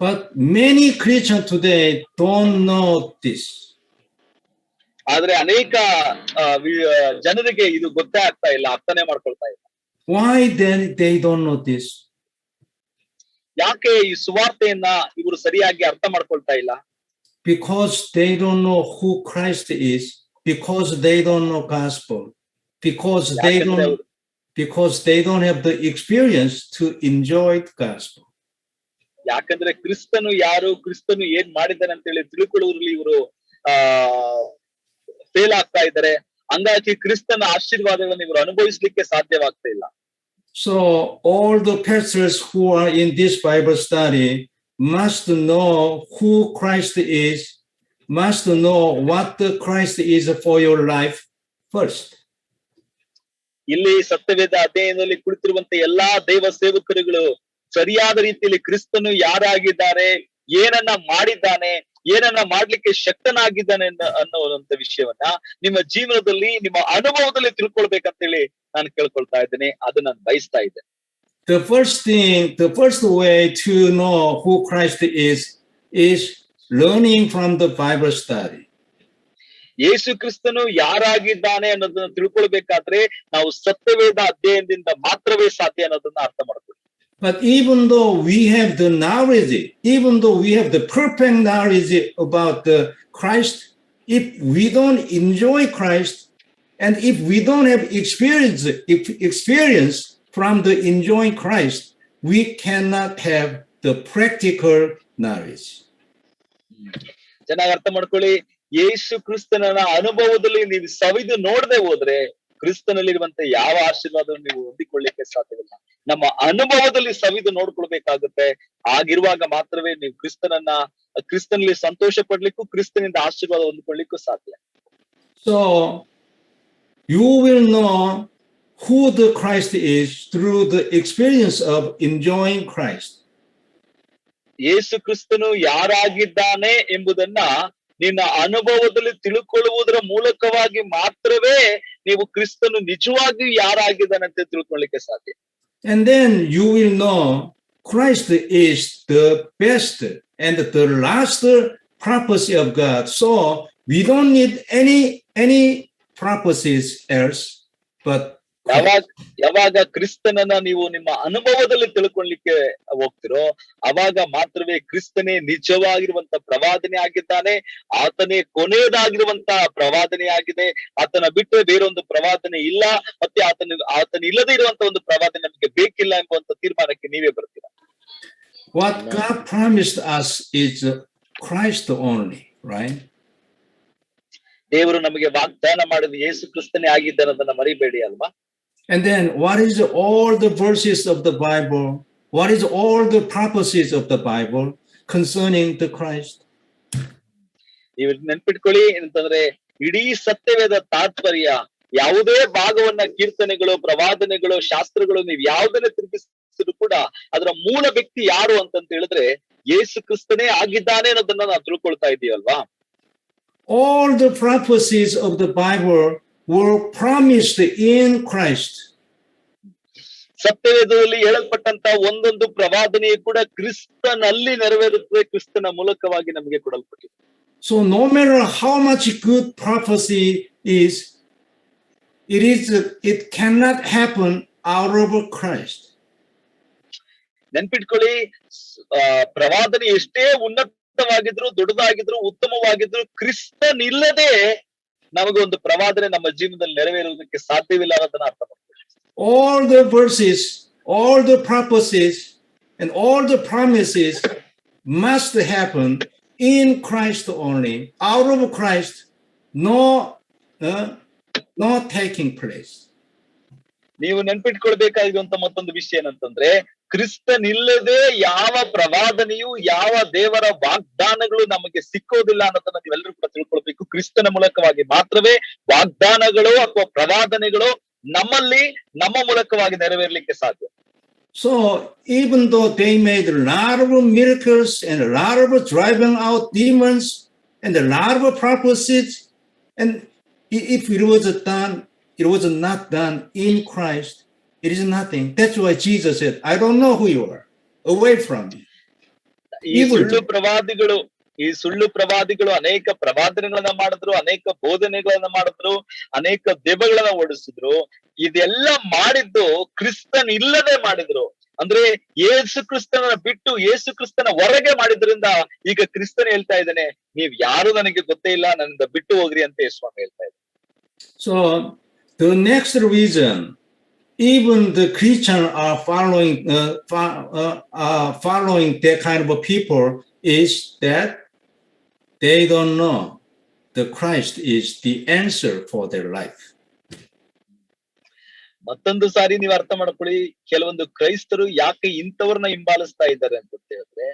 But many Christians today don't know this. ಆದ್ರೆ ಅನೇಕ ಜನರಿಗೆ ಇದು ಗೊತ್ತೇ ಆಗ್ತಾ ಇಲ್ಲ, ಅರ್ಥನೇ ಮಾಡ್ಕೊಳ್ತಾ ಇಲ್ಲ. Why then they don't know this? ಯಾಕೆ ಈ ಸುವಾರ್ತೆಯನ್ನ ಇವರು ಸರಿಯಾಗಿ ಅರ್ಥ ಮಾಡ್ಕೊಳ್ತಾ ಇಲ್ಲ? Because they don't know who Christ is, because they don't know gospel, because they don't have the experience to enjoy the gospel. ಯಾಕಂದ್ರೆ ಕ್ರಿಸ್ತನು ಯಾರು, ಕ್ರಿಸ್ತನು ಏನ್ ಮಾಡಿದ್ದಾನೆ ಅಂತ ಹೇಳಿ ತಿಳ್ಕೊಳ್ಳೋದ್ರಲ್ಲಿ ಇವರು ಫೇಲ್ ಆಗ್ತಾ ಇದ್ದಾರೆ. ಹಂಗಾಗಿ ಕ್ರಿಸ್ತನ ಆಶೀರ್ವಾದಗಳನ್ನು ಇವರು ಅನುಭವಿಸ್ಲಿಕ್ಕೆ ಸಾಧ್ಯವಾಗ್ತಾ ಇಲ್ಲ. So all the pastors who are in this Bible study must know who Christ is, must know what the Christ is for your life first. ಇಲ್ಲಿ ಸತ್ಯವೇದ ಅಧ್ಯಯನದಲ್ಲಿ ಕುಳಿತಿರುವಂತ ಎಲ್ಲಾ ದೇವ ಸೇವಕರುಗಳು ಸರಿಯಾದ ರೀತಿಯಲ್ಲಿ ಕ್ರಿಸ್ತನು ಯಾರಾಗಿದ್ದಾರೆ, ಏನನ್ನ ಮಾಡಿದ್ದಾನೆ, ಏನನ್ನ ಮಾಡ್ಲಿಕ್ಕೆ ಶಕ್ತನಾಗಿದ್ದಾನೆ ಅನ್ನುವಂತ ವಿಷಯವನ್ನ ನಿಮ್ಮ ಜೀವನದಲ್ಲಿ, ನಿಮ್ಮ ಅನುಭವದಲ್ಲಿ ತಿಳ್ಕೊಳ್ಬೇಕಂತ ಹೇಳಿ ನಾನು ಕೇಳ್ಕೊಳ್ತಾ ಇದ್ದೇನೆ. ಅದು ನಾನು ಬಯಸ್ತಾ ಇದ್ದೇನೆ. The first way to know who Christ is learning from the Bible study. ಯೇಸು ಕ್ರಿಸ್ತನು ಯಾರಾಗಿದ್ದಾನೆ ಅನ್ನೋದನ್ನ ತಿಳ್ಕೊಳ್ಬೇಕಾದ್ರೆ ನಾವು ಸತ್ಯವೇದ ಅಧ್ಯಯನದಿಂದ ಮಾತ್ರವೇ ಸಾಧ್ಯ ಅನ್ನೋದನ್ನ ಅರ್ಥ ಮಾಡ್ಕೊಳ್ಳಿ. But even though we have the knowledge, even though we have the perfect knowledge about the Christ, if we don't enjoy Christ, and if we don't have experience from the enjoying Christ, we cannot have the practical knowledge. ಚೆನ್ನಾಗಿ ಅರ್ಥ ಮಾಡ್ಕೊಳ್ಳಿ, ಯೇಸು ಕ್ರಿಸ್ತನ ಅನುಭವದಲ್ಲಿ ನೀವು ಸವಿದು ನೋಡದೆ ಹೋದ್ರೆ ಕ್ರಿಸ್ತನಲ್ಲಿರುವಂತ ಯಾವ ಆಶೀರ್ವಾದವನ್ನು ನೀವು ಹೊಂದಿಕೊಳ್ಳಿಕ್ಕೆ ಸಾಧ್ಯವಿಲ್ಲ. ನಮ್ಮ ಅನುಭವದಲ್ಲಿ ಸವಿದು ನೋಡ್ಕೊಳ್ಬೇಕಾಗುತ್ತೆ. ಆಗಿರುವಾಗ ಮಾತ್ರವೇ ನೀವು ಕ್ರಿಸ್ತನಲ್ಲಿ ಸಂತೋಷ ಪಡ್ಲಿಕ್ಕೂ ಕ್ರಿಸ್ತನಿಂದ ಆಶೀರ್ವಾದ ಹೊಂದಿಕೊಳ್ಳಿಕ್ಕೂ ಸಾಧ್ಯ. So you will know who the Christ is through the experience of enjoying Christ. ಯೇಸು ಕ್ರಿಸ್ತನು ಯಾರಾಗಿದ್ದಾನೆ ಎಂಬುದನ್ನ ನಿನ್ನ ಅನುಭವದಲ್ಲಿ ತಿಳ್ಕೊಳ್ಳುವುದರ ಮೂಲಕವಾಗಿ ಮಾತ್ರವೇ ನೀವು ಕ್ರಿಸ್ತನು ನಿಜವಾಗಿಯೂ ಯಾರಾಗಿದ್ದಾನೆ ಅಂತ ತಿಳ್ಕೊಳ್ಳಿಕ್ಕೆ ಸಾಧ್ಯ. And then you will know Christ is the best and the last prophecy of God. So we don't need any prophecies else, but ಯಾವಾಗ ಕ್ರಿಸ್ತನನ್ನ ನೀವು ನಿಮ್ಮ ಅನುಭವದಲ್ಲಿ ತಿಳ್ಕೊಳ್ಳಿಕ್ಕೆ ಹೋಗ್ತಿರೋ ಅವಾಗ ಮಾತ್ರವೇ ಕ್ರಿಸ್ತನೇ ನಿಜವಾಗಿರುವಂತ ಪ್ರವಾದನೆ ಆಗಿದ್ದಾನೆ. ಆತನೇ ಕೊನೆಯದಾಗಿರುವಂತ ಪ್ರವಾದನೆ ಆಗಿದೆ. ಆತನ ಬಿಟ್ಟರೆ ಬೇರೊಂದು ಪ್ರವಾದನೆ ಇಲ್ಲ. ಮತ್ತೆ ಆತನ ಇಲ್ಲದೆ ಇರುವಂತ ಒಂದು ಪ್ರವಾದನೆ ನಮಗೆ ಬೇಕಿಲ್ಲ ಎಂಬುವಂತ ತೀರ್ಮಾನಕ್ಕೆ ನೀವೇ ಬರ್ತೀರಾ. What God promised us is Christ only, right? ದೇವರು ನಮಗೆ ವಾಗ್ದಾನ ಮಾಡಿದ ಯೇಸು ಕ್ರಿಸ್ತನೇ ಆಗಿದ್ದಾನದನ್ನ ಮರಿಬೇಡಿ ಅಲ್ವಾ. And then what is all the verses of the Bible? What is all the prophecies of the Bible concerning the Christ? ನೀವು ನೆನ್ಪಿಟ್ಕೊಳ್ಳಿ ಅಂತಂದ್ರೆ ಇಡೀ ಸತ್ಯವೇದ ತಾತ್ಪರ್ಯ ಯಾವುದೇ ಭಾಗವನ್ನ ಕೀರ್ತನೆಗಳು, ಪ್ರವಾದನೆಗಳು, ಶಾಸ್ತ್ರಗಳು ನೀವು ಯಾವುದನ್ನೇ ತಿರುಗಿಸಿದ್ರು ಕೂಡ ಅದರ ಮೂಲ ವ್ಯಕ್ತಿ ಯಾರು ಅಂತಂತ ಹೇಳಿದ್ರೆ ಯೇಸು ಕ್ರಿಸ್ತನೇ ಆಗಿದ್ದಾನೆ ಅನ್ನೋದನ್ನ ನಾವು ತಿಳ್ಕೊಳ್ತಾ ಇದೀವಲ್ವಾ. All the prophecies of the Bible were promised in Christ. ಸತ್ಯವೇದದಲ್ಲಿ ಹೇಳಲ್ಪಟ್ಟಂತ ಒಂದೊಂದು ಪ್ರವಾದನೆಯು ಕೂಡ ಕ್ರಿಸ್ತನಲ್ಲಿ ನೆರವೇರುತ್ತದೆ, ಕ್ರಿಸ್ತನ ಮೂಲಕವಾಗಿ ನಮಗೆ ಕೊಡಲ್ಪಟ್ಟಿದೆ. So no matter how much good prophecy is, it cannot happen out of Christ. ನೆನ್ಪಿಟ್ಕೊಳ್ಳಿ, ಪ್ರವಾದನೆ ಎಷ್ಟೇ ಉನ್ನತವಾಗಿದ್ರು, ದೊಡ್ಡದಾಗಿದ್ರು, ಉತ್ತಮವಾಗಿದ್ರು, ಕ್ರಿಸ್ತನಿಲ್ಲದೆ ನಮಗೆ ಒಂದು ಪ್ರವಾದನೆ ನಮ್ಮ ಜೀವನದಲ್ಲಿ ನೆರವೇರುವುದಕ್ಕೆ ಸಾಧ್ಯವಿಲ್ಲ ಅನ್ನೋದನ್ನ ಅರ್ಥ ಮಾಡ್ಕೊಳ್ಳಿ. All the verses, all the prophecies, and all the promises must happen in Christ only. Out of Christ, no taking place. ನೀವು ನೆನ್ಪಿಟ್ಕೊಳ್ಬೇಕಾಗಿರುವಂತ ಮತ್ತೊಂದು ವಿಷಯ ಏನಂತಂದ್ರೆ, ಕ್ರಿಸ್ತನಿಲ್ಲದೆ ಯಾವ ಪ್ರವಾದನೆಯು, ಯಾವ ದೇವರ ವಾಗ್ದಾನಗಳು ನಮಗೆ ಸಿಕ್ಕೋದಿಲ್ಲ ಅನ್ನೋದನ್ನ ನೀವೆಲ್ಲರೂ ಕೂಡ ತಿಳ್ಕೊಳ್ಬೇಕು. ಕ್ರಿಸ್ತನ ಮೂಲಕವಾಗಿ ಮಾತ್ರವೇ ವಾಗ್ದಾನಗಳು ಅಥವಾ ಪ್ರವಾದನೆಗಳು ನಮ್ಮಲ್ಲಿ ನಮ್ಮ ಮೂಲಕವಾಗಿ ನೆರವೇರ್ಲಿಕ್ಕೆ ಸಾಧ್ಯ. So even though they made a lot of miracles and a lot of driving out demons and a lot of prophecies, and if it was not done in Christ, it is nothing. That's why Jesus said, I don't know who you are. Away from me. ಈ ಸುಳ್ಳು ಪ್ರವಾದಿಗಳು ಅನೇಕ ಪ್ರವಾದನೆಗಳನ್ನ ಮಾಡಿದ್ರು, ಅನೇಕ ಬೋಧನೆಗಳನ್ನ ಮಾಡಿದ್ರು, ಅನೇಕ ದೆವ್ವಗಳನ್ನ ಓಡಿಸಿದ್ರು. ಇದೆಲ್ಲ ಮಾಡಿದ್ದು ಕ್ರಿಸ್ತನ್ ಇಲ್ಲದೆ ಮಾಡಿದ್ರು. ಅಂದ್ರೆ ಯೇಸು ಕ್ರಿಸ್ತನ ಬಿಟ್ಟು ಯೇಸು ಕ್ರಿಸ್ತನ ಹೊರಗೆ ಮಾಡಿದ್ರಿಂದ ಈಗ ಕ್ರಿಸ್ತನ್ ಹೇಳ್ತಾ ಇದ್ದಾನೆ, ನೀವ್ ಯಾರು ನನಗೆ ಗೊತ್ತೇ ಇಲ್ಲ, ನನ್ನಿಂದ ಬಿಟ್ಟು ಹೋಗ್ರಿ ಅಂತ ಯೇಸುಸ್ವಾಮಿ ಹೇಳ್ತಾ ಇದ್ದಾರೆ. So the next reason even the Christians are following that kind of people is that they don't know the Christ is the answer for their life. ಮತ್ತೊಂದು ಸಾರಿ ನೀವು ಅರ್ಥ ಮಾಡ್ಕೊಳ್ಳಿ, ಕೆಲವೊಂದು ಕ್ರೈಸ್ತರು ಯಾಕೆ ಇಂಥವ್ರನ್ನ ಹಿಂಬಾಲಿಸ್ತಾ ಇದ್ದಾರೆ ಅಂತ ಹೇಳಿದ್ರೆ,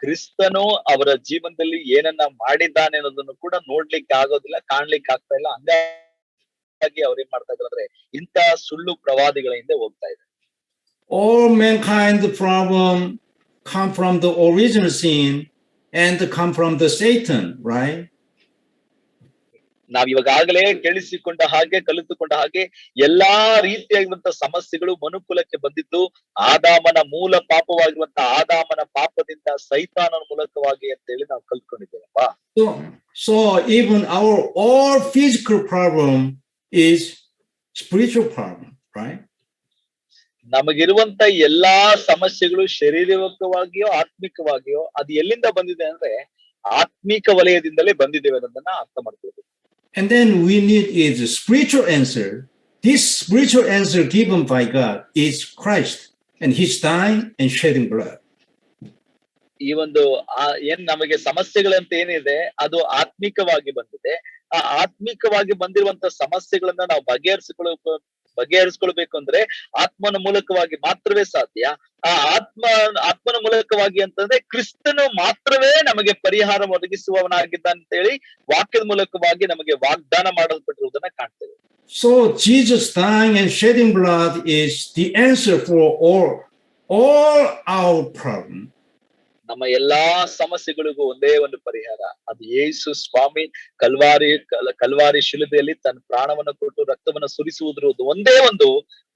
ಕ್ರಿಸ್ತನು ಅವರ ಜೀವನದಲ್ಲಿ ಏನನ್ನ ಮಾಡಿದ್ದಾನೆ ಅನ್ನೋದನ್ನು ಕೂಡ ನೋಡ್ಲಿಕ್ಕೆ ಆಗೋದಿಲ್ಲ, ಕಾಣ್ಲಿಕ್ಕೆ ಆಗ್ತಾ ಇಲ್ಲ. ಹಂಗಾಗಿ ಅವ್ರೇನ್ ಮಾಡ್ತಾ ಇದ್ದಾರೆ ಅಂದ್ರೆ ಇಂಥ ಸುಳ್ಳು ಪ್ರವಾದಿಗಳ ಹಿಂದೆ ಹೋಗ್ತಾ ಇದ್ದಾರೆ. All mankind problem come from the original sin and come from the Satan, right? ನಾವ್ ಇವಾಗಲೇ ಕೇಳಿಸಿಕೊಂಡ ಹಾಗೆ, ಕಲಿತುಕೊಂಡ ಹಾಗೆ ಎಲ್ಲಾ ರೀತಿಯಾಗಿರುವಂತಹ ಸಮಸ್ಯೆಗಳು ಮನುಕುಲಕ್ಕೆ ಬಂದಿದ್ದು ಆದಾಮನ ಮೂಲ ಪಾಪವಾಗಿರುವಂತಹ ಆದಾಮನ ಪಾಪದಿಂದ ಸೈತಾನನ ಮೂಲಕವಾಗಿ ಅಂತ ಹೇಳಿ ನಾವು ಕಲ್ತ್ಕೊಂಡಿದ್ದೇವಪ್ಪ. So even our all physical problem is spiritual problem, right? ನಮಗಿರುವಂತ ಎಲ್ಲಾ ಸಮಸ್ಯೆಗಳು ಶಾರೀರಿಕವಾಗಿಯೋ ಆತ್ಮಿಕವಾಗಿಯೋ ಅದು ಎಲ್ಲಿಂದ ಬಂದಿದೆ ಅಂದ್ರೆ ಆತ್ಮಿಕ ವಲಯದಿಂದಲೇ ಬಂದಿದ್ದೇವೆ ಅನ್ನೋದನ್ನ ಅರ್ಥ ಮಾಡ್ಕೊಳ್ಬೇಕು. And then we need is a spiritual answer. This spiritual answer given by God is Christ and his dying and shedding blood. ಈ ಒಂದು ಏನ್ ನಮಗೆ ಸಮಸ್ಯೆಗಳಂತ ಏನಿದೆ ಅದು ಆತ್ಮಿಕವಾಗಿ ಬಂದಿದೆ. ಆ ಆತ್ಮಿಕವಾಗಿ ಬಂದಿರುವಂತ ಸಮಸ್ಯೆಗಳನ್ನ ನಾವು ಬಗೆಹರಿಸ್ಕೊಳ್ಬೇಕು ಅಂದ್ರೆ ಆತ್ಮನ ಮೂಲಕವಾಗಿ ಮಾತ್ರವೇ ಸಾಧ್ಯ. ಆ ಆತ್ಮನ ಮೂಲಕವಾಗಿ ಅಂತಂದ್ರೆ ಕ್ರಿಸ್ತನು ಮಾತ್ರವೇ ನಮಗೆ ಪರಿಹಾರ ಒದಗಿಸುವವನಾಗಿದ್ದಾನೆ ಅಂತ ಹೇಳಿ ವಾಕ್ಯದ ಮೂಲಕವಾಗಿ ನಮಗೆ ವಾಗ್ದಾನ ಮಾಡಲ್ಪಟ್ಟಿರುವುದನ್ನ ಕಾಣ್ತೇವೆ. So Jesus dying and shedding blood is the answer for all our problems. ನಮ್ಮ ಎಲ್ಲಾ ಸಮಸ್ಯೆಗಳಿಗೂ ಒಂದೇ ಒಂದು ಪರಿಹಾರ, ಅದು ಯೇಸು ಸ್ವಾಮಿ ಕಲ್ವಾರಿ ಶಿಲುಬೆಯಲ್ಲಿ ತನ್ನ ಪ್ರಾಣವನ್ನು ಕೊಟ್ಟು ರಕ್ತವನ್ನು ಸುರಿಸುವುದ್ರ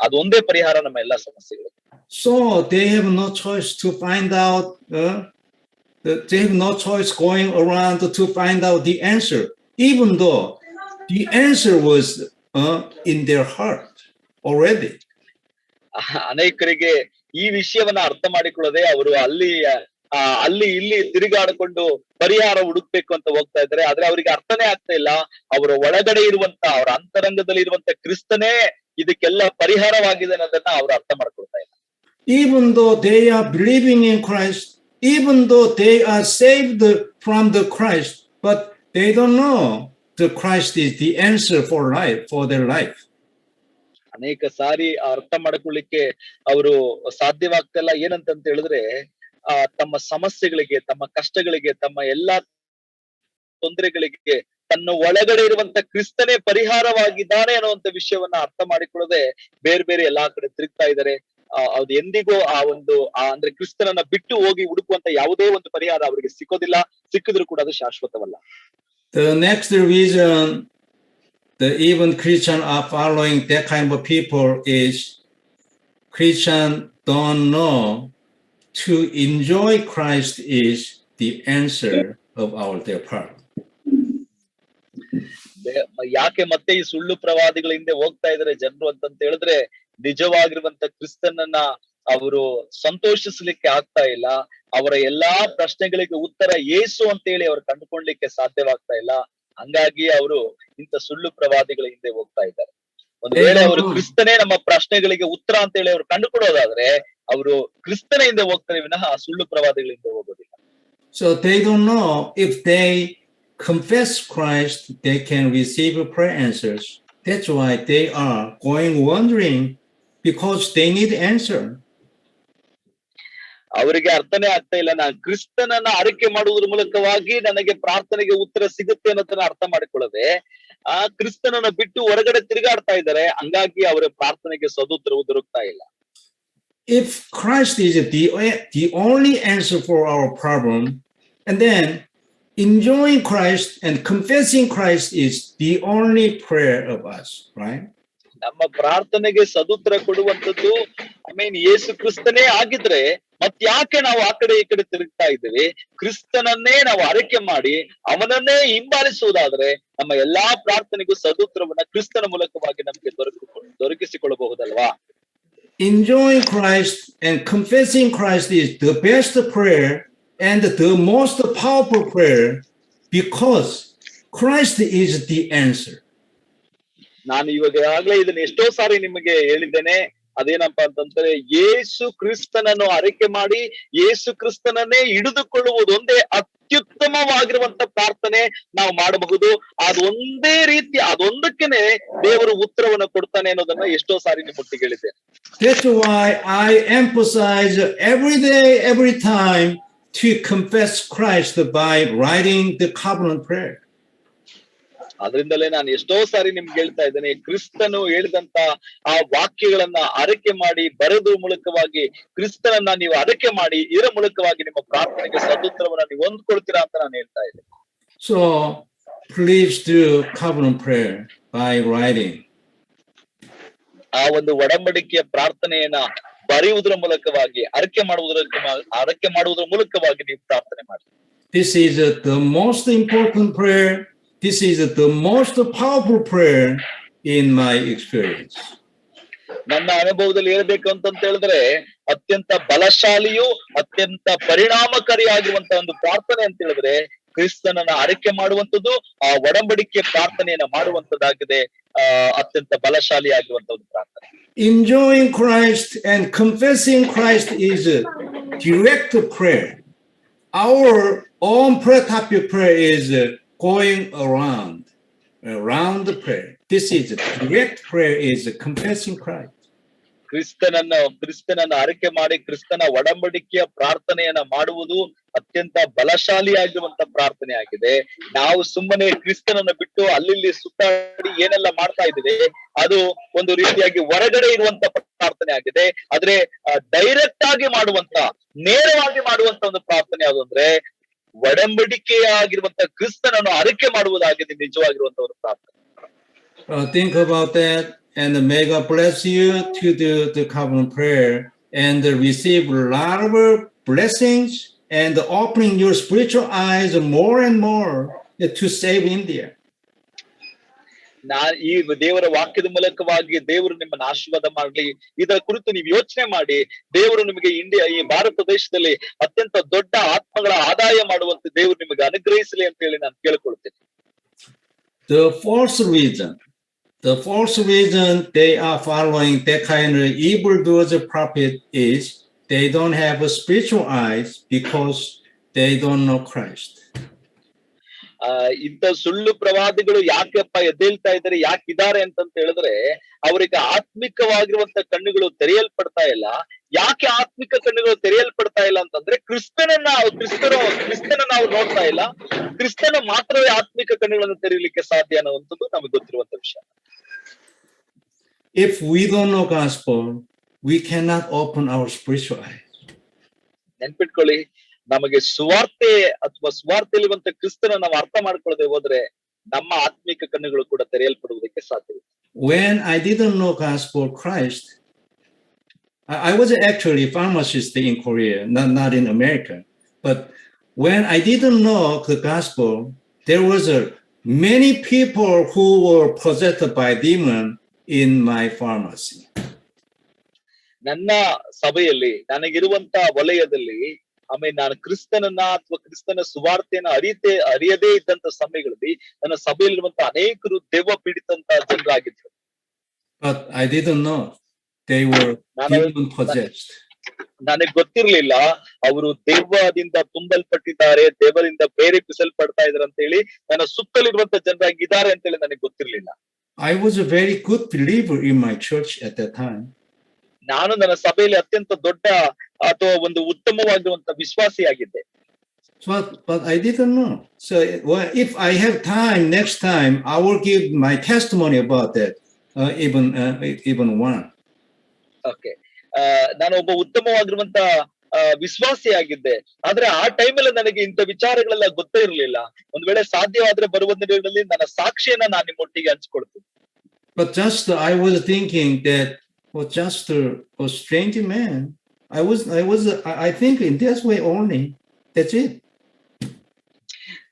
ಅದೊಂದೇ ಪರಿಹಾರ ನಮ್ಮ ಎಲ್ಲಾ ಸಮಸ್ಯೆಗಳು. So they have no choice to find out. They have no choice going around to find out the answer, even though the answer was in their heart already. ಅನೇಕರಿಗೆ ಈ ವಿಷಯವನ್ನ ಅರ್ಥ ಮಾಡಿಕೊಳ್ಳದೆ ಅವರು ಅಲ್ಲಿ ಇಲ್ಲಿ ತಿರುಗಾಡಿಕೊಂಡು ಪರಿಹಾರ ಹುಡುಕ್ಬೇಕು ಅಂತ ಹೋಗ್ತಾ ಇದ್ದಾರೆ. ಆದ್ರೆ ಅವರಿಗೆ ಅರ್ಥನೇ ಆಗ್ತಾ ಇಲ್ಲ. ಅವರ ಒಳಗಡೆ ಇರುವಂತ, ಅವರ ಅಂತರಂಗದಲ್ಲಿ ಇರುವಂತ ಕ್ರಿಸ್ತನೇ ಇದಕ್ಕೆಲ್ಲ ಪರಿಹಾರವಾಗಿದೆ ಅನ್ನೋದನ್ನ ಅವರು ಅರ್ಥ ಮಾಡ್ಕೊಳ್ತಾ ಇಲ್ಲ. Even though they are believing in Christ, even though they are saved from the Christ, but they don't know the Christ is the answer for their life. ಅನೇಕ ಸಾರಿ ಅರ್ಥ ಮಾಡ್ಕೊಳ್ಳಿಕ್ಕೆ ಅವರು ಸಾಧ್ಯವಾಗ್ತಾ ಇಲ್ಲ. ಏನಂತ ಹೇಳಿದ್ರೆ ತಮ್ಮ ಸಮಸ್ಯೆಗಳಿಗೆ, ತಮ್ಮ ಕಷ್ಟಗಳಿಗೆ, ತಮ್ಮ ಎಲ್ಲಾ ತೊಂದರೆಗಳಿಗೆ ತನ್ನ ಒಳಗಡೆ ಇರುವಂತ ಕ್ರಿಸ್ತನೇ ಪರಿಹಾರವಾಗಿದ್ದಾನೆ ಅನ್ನುವಂತ ವಿಷಯವನ್ನ ಅರ್ಥ ಮಾಡಿಕೊಳ್ಳದೆ ಬೇರೆ ಎಲ್ಲಾ ಕಡೆ ತಿರುಗ್ತಾ ಇದ್ದಾರೆ. ಅದು ಎಂದಿಗೂ ಅಂದ್ರೆ ಕ್ರಿಸ್ತನನ್ನ ಬಿಟ್ಟು ಹೋಗಿ ಹುಡುಕುವಂತ ಯಾವುದೇ ಒಂದು ಪರಿಹಾರ ಅವರಿಗೆ ಸಿಕ್ಕೋದಿಲ್ಲ. ಸಿಕ್ಕಿದ್ರು ಕೂಡ ಅದು ಶಾಶ್ವತವಲ್ಲ. The next reason the even Christians are following that kind of people is Christians don't know to enjoy Christ is the answer of their problem. ಯಾಕೆ ಮತ್ತೆ ಈ ಸುಳ್ಳು ಪ್ರವಾದಿಗಳ ಹಿಂದೆ ಹೋಗ್ತಾ ಇದಾರೆ ಜನರು ಅಂತ ಹೇಳಿದ್ರೆ, ನಿಜವಾಗಿರುವಂತ ಕ್ರಿಸ್ತನನ್ನ ಅವರು ಸಂತೋಷಿಸ್ಲಿಕ್ಕೆ ಆಗ್ತಾ ಇಲ್ಲ. ಅವರ ಎಲ್ಲಾ ಪ್ರಶ್ನೆಗಳಿಗೆ ಉತ್ತರ ಯೇಸು ಅಂತ ಹೇಳಿ ಅವ್ರು ಕಂಡುಕೊಳ್ಳಲಿಕ್ಕೆ ಸಾಧ್ಯವಾಗ್ತಾ ಇಲ್ಲ. ಹಂಗಾಗಿ ಅವರು ಇಂಥ ಸುಳ್ಳು ಪ್ರವಾದಿಗಳ ಹಿಂದೆ ಹೋಗ್ತಾ ಇದ್ದಾರೆ. ಒಂದ್ ವೇಳೆ ಅವರು ಕ್ರಿಸ್ತನೇ ನಮ್ಮ ಪ್ರಶ್ನೆಗಳಿಗೆ ಉತ್ತರ ಅಂತ ಹೇಳಿ ಅವ್ರು ಕಂಡುಕೊಳ್ಳೋದಾದ್ರೆ ಅವರು ಕ್ರಿಸ್ತನ ಹಿಂದೆ ಹೋಗ್ತಾರೆ ವಿನಃ ಸುಳ್ಳು ಪ್ರವಾದಿಗಳ ಹಿಂದೆ ಹೋಗೋದಿಲ್ಲ. So they don't know if they confess Christ, they can receive prayer answers. That's why they are going wandering, because they need answer. ಅವರಿಗೆ ಅರ್ಥನೇ ಆಗ್ತಾ ಇಲ್ಲ. ನಾನು ಕ್ರಿಸ್ತನನ್ನ ಆರೈಕೆ ಮಾಡುವುದ್ರ ಮೂಲಕವಾಗಿ ನನಗೆ ಪ್ರಾರ್ಥನೆಗೆ ಉತ್ತರ ಸಿಗುತ್ತೆ ಅನ್ನೋದನ್ನ ಅರ್ಥ ಮಾಡಿಕೊಳ್ಳದೆ ಆ ಕ್ರಿಸ್ತನನ್ನ ಬಿಟ್ಟು ಹೊರಗಡೆ ತಿರುಗಾಡ್ತಾ ಇದ್ದಾರೆ. ಹಂಗಾಗಿ ಅವರ ಪ್ರಾರ್ಥನೆಗೆ ಸದುತ್ತರವು ದೊರಕ್ತಾ ಇಲ್ಲ. If Christ is the only answer for our problem, and then enjoying Christ and confessing Christ is the only prayer of us, right? ನಮ್ಮ ಪ್ರಾರ್ಥನೆಗೆ ಸದುತ್ತರ ಕೊಡುವಂತದ್ದು ಯೇಸು ಕ್ರಿಸ್ತನೇ ಆಗಿದ್ರೆ ಮತ್ಯಾಕೆ ನಾವು ಆ ಕಡೆ ಈ ಕಡೆ ತಿರುಗ್ತಾ ಇದ್ದೇವೆ? ಕ್ರಿಸ್ತನನ್ನೇ ನಾವು ಆರೈಕೆ ಮಾಡಿ ಅವನನ್ನೇ ಹಿಂಬಾಲಿಸುವುದಾದ್ರೆ ನಮ್ಮ ಎಲ್ಲಾ ಪ್ರಾರ್ಥನೆಗೂ ಸದುತ್ತರವನ್ನ ಕ್ರಿಸ್ತನ ಮೂಲಕವಾಗಿ ನಮಗೆ ದೊರಕಿಸಿಕೊಳ್ಳಬಹುದಲ್ವಾ? Enjoying Christ and confessing Christ is the best prayer and the most powerful prayer because Christ is the answer. ನಾನು ಈಗಾಗಲೇ ಇದನ್ನ ಎಷ್ಟೋ ಸಾರಿ ನಿಮಗೆ ಹೇಳಿದ್ದೇನೆ. ಅದೇನಪ್ಪಾ ಅಂತಂದ್ರೆ ಯೇಸು ಕ್ರಿಸ್ತನನ್ನು ಆರೈಕೆ ಮಾಡಿ ಯೇಸು ಕ್ರಿಸ್ತನನ್ನೇ ಹಿಡಿದುಕೊಳ್ಳುವುದು ಒಂದೇ ಅತ್ಯುತ್ತಮವಾಗಿರುವಂತ ಪ್ರಾರ್ಥನೆ ನಾವು ಮಾಡಬಹುದು. ಅದೊಂದೇ ರೀತಿ ಅದೊಂದಕ್ಕೇನೆ ದೇವರು ಉತ್ತರವನ್ನು ಕೊಡ್ತಾನೆ ಅನ್ನೋದನ್ನ ಎಷ್ಟೋ ಸಾರಿ ನಿಮ್ಮೊಟ್ಟಿಗೆ ಹೇಳಿದ್ದೇನೆ. That's why I emphasize every day, every time to confess Christ by writing the covenant prayer. ಅದರಿಂದಲೇ ನಾನು ಎಷ್ಟೋ ಸಾರಿ ನಿಮ್ಗೆ ಹೇಳ್ತಾ ಇದ್ದೇನೆ, ಕ್ರಿಸ್ತನು ಹೇಳಿದಂತ ಆ ವಾಕ್ಯಗಳನ್ನ ಆರೈಕೆ ಮಾಡಿ ಬರೆದು ಮೂಲಕವಾಗಿ ಕ್ರಿಸ್ತನನ್ನ ನೀವು ಆರೈಕೆ ಮಾಡಿ ಇದರ ಮೂಲಕವಾಗಿ ನಿಮ್ಮ ಪ್ರಾರ್ಥನೆಗೆ ಸದುತ್ತರವನ್ನ ನೀವು ಹೊಂದ್ಕೊಳ್ತೀರಾ ಅಂತ ನಾನು ಹೇಳ್ತಾ ಇದ್ದೇನೆ. So please do covenant prayer by writing. ಆ ಒಂದು ಒಡಂಬಡಿಕೆಯ ಪ್ರಾರ್ಥನೆಯನ್ನ ಬರೆಯುವುದರ ಮೂಲಕವಾಗಿ ಆರೈಕೆ ಮಾಡುವುದರ ಮೂಲಕವಾಗಿ ನೀವು ಪ್ರಾರ್ಥನೆ ಮಾಡಿ. This is the most important prayer. This is the most powerful prayer in my experience. ನನ್ನ ಅನುಭವದಲ್ಲಿ ಹೇಳ್ಬೇಕು ಅಂತ ಹೇಳಿದ್ರೆ ಅತ್ಯಂತ ಬಲಶಾಲಿಯು ಅತ್ಯಂತ ಪರಿಣಾಮಕಾರಿಯಾಗಿರುವಂತ ಒಂದು ಪ್ರಾರ್ಥನೆ ಅಂತ ಹೇಳಿದ್ರೆ ಕ್ರಿಸ್ತನನ್ನ ಆರೈಕೆ ಮಾಡುವಂತದ್ದು, ಆ ಒಡಂಬಡಿಕೆ ಪ್ರಾರ್ಥನೆಯನ್ನ ಮಾಡುವಂತದ್ದಾಗಿದೆ. ಅತ್ಯಂತ ಬಲಶಾಲಿಯಾಗಿರುವಂತ ಒಂದು ಪ್ರಾರ್ಥನೆ. Enjoying Christ and confessing Christ is a direct prayer. our own prayer topic prayer is going around the prayer. This is direct prayer is confessing Christ. ಕ್ರಿಸ್ತನನ್ನ ಅರಿಕೆ ಮಾಡಿ ಕ್ರಿಸ್ತನ ಒಡಂಬಡಿಕೆಯ ಪ್ರಾರ್ಥನೆಯನ್ನ ಮಾಡುವುದು ಅತ್ಯಂತ ಬಲಶಾಲಿಯಾಗಿರುವಂತ ಪ್ರಾರ್ಥನೆ ಆಗಿದೆ. ನಾವು ಸುಮ್ಮನೆ ಕ್ರಿಸ್ತನನ್ನ ಬಿಟ್ಟು ಅಲ್ಲಿ ಸುತ್ತಾಡಿ ಏನೆಲ್ಲ ಮಾಡ್ತಾ ಇದ್ದೀವಿ ಅದು ಒಂದು ರೀತಿಯಾಗಿ ಹೊರಗಡೆ ಇರುವಂತ ಪ್ರಾರ್ಥನೆ ಆಗಿದೆ. ಆದ್ರೆ ಡೈರೆಕ್ಟ್ ಆಗಿ ಮಾಡುವಂತ ನೇರವಾಗಿ ಮಾಡುವಂತ ಒಂದು ಪ್ರಾರ್ಥನೆ ಯಾವುದು ಅಂದ್ರೆ ಒಡಂಬಡಿಕೆಯಾಗಿರುವಂತ ಕ್ರಿಸ್ತನನ್ನು ಅರಿಕೆ ಮಾಡುವುದಾಗಿದೆ ನಿಜವಾಗಿರುವಂತ ಒಂದು ಪ್ರಾರ್ಥನೆ. Think about that, and may God bless you to do the covenant prayer and receive a lot of blessings and opening your spiritual eyes more and more to save India. ಈ ದೇವರ ವಾಕ್ಯದ ಮೂಲಕವಾಗಿ ದೇವರು ನಿಮ್ಮನ್ನ ಆಶೀರ್ವಾದ ಮಾಡಲಿ. ಇದರ ಕುರಿತು ನೀವು ಯೋಚನೆ ಮಾಡಿ ದೇವರು ನಿಮಗೆ ಈ ಭಾರತ ದೇಶದಲ್ಲಿ ಅತ್ಯಂತ ದೊಡ್ಡ ಆತ್ಮಗಳ ಆದಾಯ ಮಾಡುವಂತೆ ದೇವರು ನಿಮಗೆ ಅನುಗ್ರಹಿಸಲಿ ಅಂತ ಹೇಳಿ ನಾನು ಕೇಳ್ಕೊಳ್ತೇನೆ. The fourth reason they are following that kind of evildoers prophet is they don't have a spiritual eyes because they don't know Christ. ಇಂಥ ಸುಳ್ಳು ಪ್ರವಾದಿಗಳು ಯಾಕೆಪ್ಪ ಎದ್ದೇಳ್ತಾ ಇದ್ದಾರೆ, ಯಾಕಿದ್ದಾರೆ ಅಂತ ಹೇಳಿದ್ರೆ ಅವರಿಗೆ ಆತ್ಮಿಕವಾಗಿರುವಂತ ಕಣ್ಣುಗಳು ತೆರೆಯಲ್ಪಡ್ತಾ ಇಲ್ಲ. ಯಾಕೆ ಆತ್ಮಿಕ ಕಣ್ಣುಗಳು ತೆರೆಯಲ್ಪಡ್ತಾ ಇಲ್ಲ ಅಂತಂದ್ರೆ ಕ್ರಿಸ್ತನನ್ನ ಅವ್ರು ನೋಡ್ತಾ ಇಲ್ಲ. ಕ್ರಿಸ್ತನ ಮಾತ್ರವೇ ಆತ್ಮಿಕ ಕಣ್ಣುಗಳನ್ನು ತೆರೆಯಲಿಕ್ಕೆ ಸಾಧ್ಯ ಅನ್ನುವಂಥದ್ದು ನಮಗೆ ಗೊತ್ತಿರುವಂತ ವಿಷಯ. If we don't know gospel, we cannot open our spiritual eyes. ನೆನ್ಪಿಟ್ಕೊಳ್ಳಿ, ನಮಗೆ ಸುವಾರ್ತೆ ಅಥವಾ ಸುವಾರ್ತೆಯಲ್ಲಿರುವಂತ ಕ್ರಿಸ್ತನ ನಾವು ಅರ್ಥ ಮಾಡ್ಕೊಳ್ಳದೆ ಹೋದ್ರೆ ನಮ್ಮ ಆತ್ಮಿಕ ಕಣ್ಣುಗಳು ಕೂಡ ತೆರೆಯಲ್ಪಡುವುದಕ್ಕೆ ಸಾಧ್ಯವಿದೆ. When I didn't know gospel Christ, I was actually a pharmacist in Korea, not in America. But when I didn't know the gospel, there was many people who were possessed by demon in my pharmacy. ನನ್ನ ಸಭೆಯಲ್ಲಿ ನನಗಿರುವಂತ ವಲಯದಲ್ಲಿ ನಾನು ಕ್ರಿಸ್ತನನ್ನ ಅಥವಾ ಕ್ರಿಸ್ತನ ಸುವಾರ್ತೆಯನ್ನ ಅರಿಯದೇ ಇದ್ದಂತ ಸಮಯಗಳಲ್ಲಿ ನನ್ನ ಸಭೆಯಲ್ಲಿರುವಂತ ಅನೇಕರು ದೆವ್ವ ಪೀಡಿತಂತ ಜನರಾಗಿದ್ರು. But I didn't know they were demon possessed. ನನಗೆ ಗೊತ್ತಿರ್ಲಿಲ್ಲ ಅವರು ದೆವ್ವದಿಂದ ತುಂಬಲ್ಪಟ್ಟಿದ್ದಾರೆ, ದೆವ್ವದಿಂದ ಪ್ರೇರೇಪಿಸಲ್ಪಡ್ತಾ ಇದಾರೆ ಅಂತ ಹೇಳಿ ನನ್ನ ಸುತ್ತಲಿರುವಂತ ಜನರಾಗಿದ್ದಾರೆ ಅಂತ ಹೇಳಿ ನನಗೆ ಗೊತ್ತಿರ್ಲಿಲ್ಲ. I was a very good believer in my church at that time. ನಾನು ನನ್ನ ಸಭೆಯಲ್ಲಿ ಅತ್ಯಂತ ದೊಡ್ಡ ಅಥವಾ ಒಂದು ಉತ್ತಮವಾಗಿರುವಂತ ವಿಶ್ವಾಸಿಯಾಗಿದ್ದೆ. But I didn't know. So if I have time next time, I will give my testimony about that, even one. Okay. ನಾನು ಒಬ್ಬ ಉತ್ತಮವಾಗಿರುವಂತ ವಿಶ್ವಾಸಿಯಾಗಿದ್ದೆ. ಆದ್ರೆ ಆ ಟೈಮಲ್ಲಿ ನನಗೆ ಇಂಥ ವಿಚಾರಗಳೆಲ್ಲ ಗೊತ್ತೇ ಇರಲಿಲ್ಲ. ಒಂದ್ ವೇಳೆ ಸಾಧ್ಯವಾದ್ರೆ ಬರುವ ದಿನಗಳಲ್ಲಿ ನನ್ನ ಸಾಕ್ಷಿಯನ್ನ ನಾನು ನಿಮ್ಮೊಟ್ಟಿಗೆ ಹಂಚ್ಕೊಳ್ತೀನಿ. But just I was thinking that just a strange man. I think in this way only. That's it.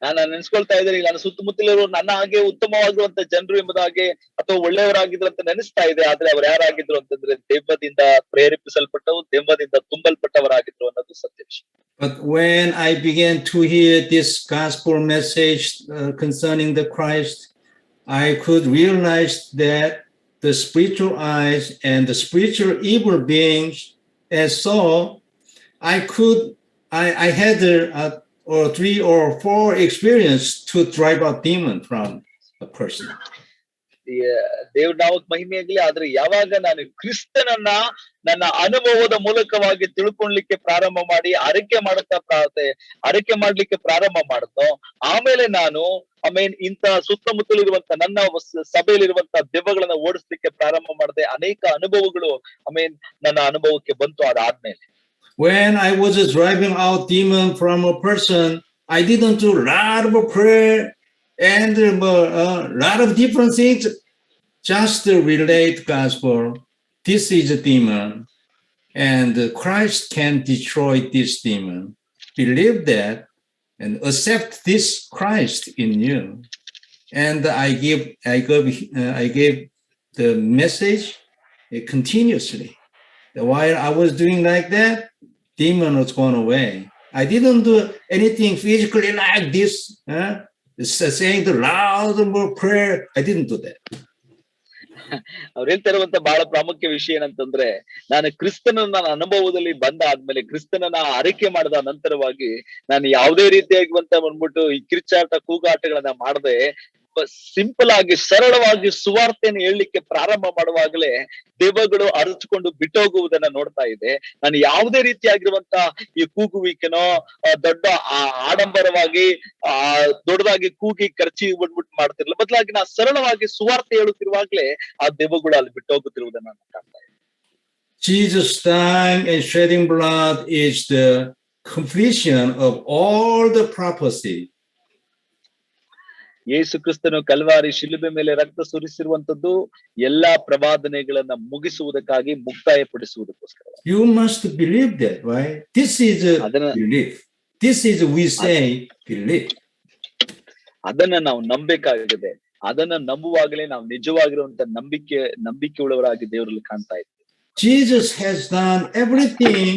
ನಾನು ನೆನೆಸ್ಕೊಳ್ತಾ ಇದ್ದೇನೆ, ನಾನು ಸುತ್ತಮುತ್ತಲಿರೋ ನನ್ನ ಹಾಗೆ ಉತ್ತಮವಾಗಿರುವಂತ ಜನರು ಎಂಬುದಾಗೆ ಅಥವಾ ಒಳ್ಳೆಯವರಾಗಿದ್ರು ಅಂತ ನೆನೆಸ್ತಾ ಇದೆ. ಆದ್ರೆ ಅವ್ರು ಯಾರಾಗಿದ್ರು ಅಂತಂದ್ರೆ ದೆವ್ವದಿಂದ ಪ್ರೇರೇಪಿಸಲ್ಪಟ್ಟವು, ದೆವ್ವದಿಂದ ತುಂಬಲ್ಪಟ್ಟವರಾಗಿದ್ರು ಅನ್ನೋದು ಸತ್ಯ ವಿಷಯ. But when I began to hear this gospel message concerning the Christ, I could realize that the spiritual eyes and the spiritual evil beings, and so I had or 3 or 4 experience to drive out demon from a person. ದೇವ್ರ ನಾಮಕ್ಕೆ ಮಹಿಮೆ ಆಗಲಿ. ಆದ್ರೆ ಯಾವಾಗ ನಾನು ಕ್ರಿಸ್ತನನ್ನ ನನ್ನ ಅನುಭವದ ಮೂಲಕವಾಗಿ ತಿಳ್ಕೊಳ್ಲಿಕ್ಕೆ ಪ್ರಾರಂಭ ಮಾಡಿ ಅರಿಕೆ ಮಾಡ್ಲಿಕ್ಕೆ ಪ್ರಾರಂಭ ಮಾಡುತ್ತೋ, ಆಮೇಲೆ ನಾನು ಇಂಥ ಸುತ್ತಮುತ್ತಲಿರುವಂತ ನನ್ನ ಸಭೆಯಲ್ಲಿರುವಂತ ದೆವ್ವಗಳನ್ನ ಓಡಿಸ್ಲಿಕ್ಕೆ ಪ್ರಾರಂಭ ಮಾಡಿದೆ. ಅನೇಕ ಅನುಭವಗಳು ನನ್ನ ಅನುಭವಕ್ಕೆ ಬಂತು. ಅದಾದ್ಮೇಲೆ when I was driving out demon from a person, I didn't do a lot of prayer and a lot of different things just to relate gospel. This is a demon and Christ can destroy this demon. Believe that and accept this Christ in you. And I gave the message continuously. While I was doing like that, demon was gone away. I didn't do anything physically like this, saying the loud prayer. I didn't do that. ಅವ್ರು ಹೇಳ್ತಾ ಇರುವಂತ ಬಹಳ ಪ್ರಾಮುಖ್ಯ ವಿಷಯ ಏನಂತಂದ್ರೆ, ನಾನು ಕ್ರಿಸ್ತನನ್ನ ನನ್ನ ಅನುಭವದಲ್ಲಿ ಬಂದ ಆದ್ಮೇಲೆ, ಕ್ರಿಸ್ತನನ್ನ ಆರೈಕೆ ಮಾಡಿದ ನಂತರವಾಗಿ ನಾನು ಯಾವುದೇ ರೀತಿಯಾಗಿರುವಂತ ಬಂದ್ಬಿಟ್ಟು ಈ ಕಿರ್ಚಾಟ ಕೂಗಾಟಗಳನ್ನ ಮಾಡದೆ ಸಿಂಪಲ್ ಆಗಿ ಸರಳವಾಗಿ ಸುವಾರ್ತೆಯನ್ನು ಹೇಳಲಿಕ್ಕೆ ಪ್ರಾರಂಭ ಮಾಡುವಾಗಲೇ ದೆವ್ವಗಳು ಅರಚಿಕೊಂಡು ಬಿಟ್ಟೋಗುವುದನ್ನ ನೋಡ್ತಾ ಇದೆ. ನಾನು ಯಾವುದೇ ರೀತಿಯಾಗಿರುವಂತ ಈ ಕೂಗುವಿಕೆನೋ ದೊಡ್ಡ ಆಡಂಬರವಾಗಿ ದೊಡ್ಡದಾಗಿ ಕೂಗಿ ಖರ್ಚಿ ಬಿಟ್ಬಿಟ್ಟು ಮಾಡ್ತಿರ್ಲಿಲ್ಲ. ಬದಲಾಗಿ ನಾ ಸರಳವಾಗಿ ಸುವಾರ್ತೆ ಹೇಳುತ್ತಿರುವಾಗ್ಲೇ ಆ ದೆವ್ವಗಳು ಅಲ್ಲಿ ಬಿಟ್ಟೋಗುತ್ತಿರುವುದನ್ನ ನಾನು ಕಾಣ್ತಾ ಇದ್ದೆ. Jesus dying and shedding blood is the completion of all the prophecy. ಯೇಸು ಕ್ರಿಸ್ತನು ಕಲ್ವಾರಿ ಶಿಲುಬೆ ಮೇಲೆ ರಕ್ತ ಸುರಿಸಿರುವಂತದ್ದು ಎಲ್ಲಾ ಪ್ರವಾದನೆಗಳನ್ನ ಮುಗಿಸುವುದಕ್ಕಾಗಿ ಮುಕ್ತಾಯಪಡಿಸುವುದಕ್ಕೋಸ್ಕರ. You must believe that, right? This is a belief. This is we say belief. ಅದನ್ನ ನಾವು ನಂಬಬೇಕಾಗಿದೆ. ಅದನ್ನ ನಂಬುವಾಗಲೇ ನಾವು ನಿಜವಾಗಿರುವಂತ ನಂಬಿಕೆ ಉಳ್ಳವರಾಗಿ ದೇವರಲ್ಲಿ ಕಾಣ್ತಾ ಇದ್ದೀವಿ. Jesus has done everything.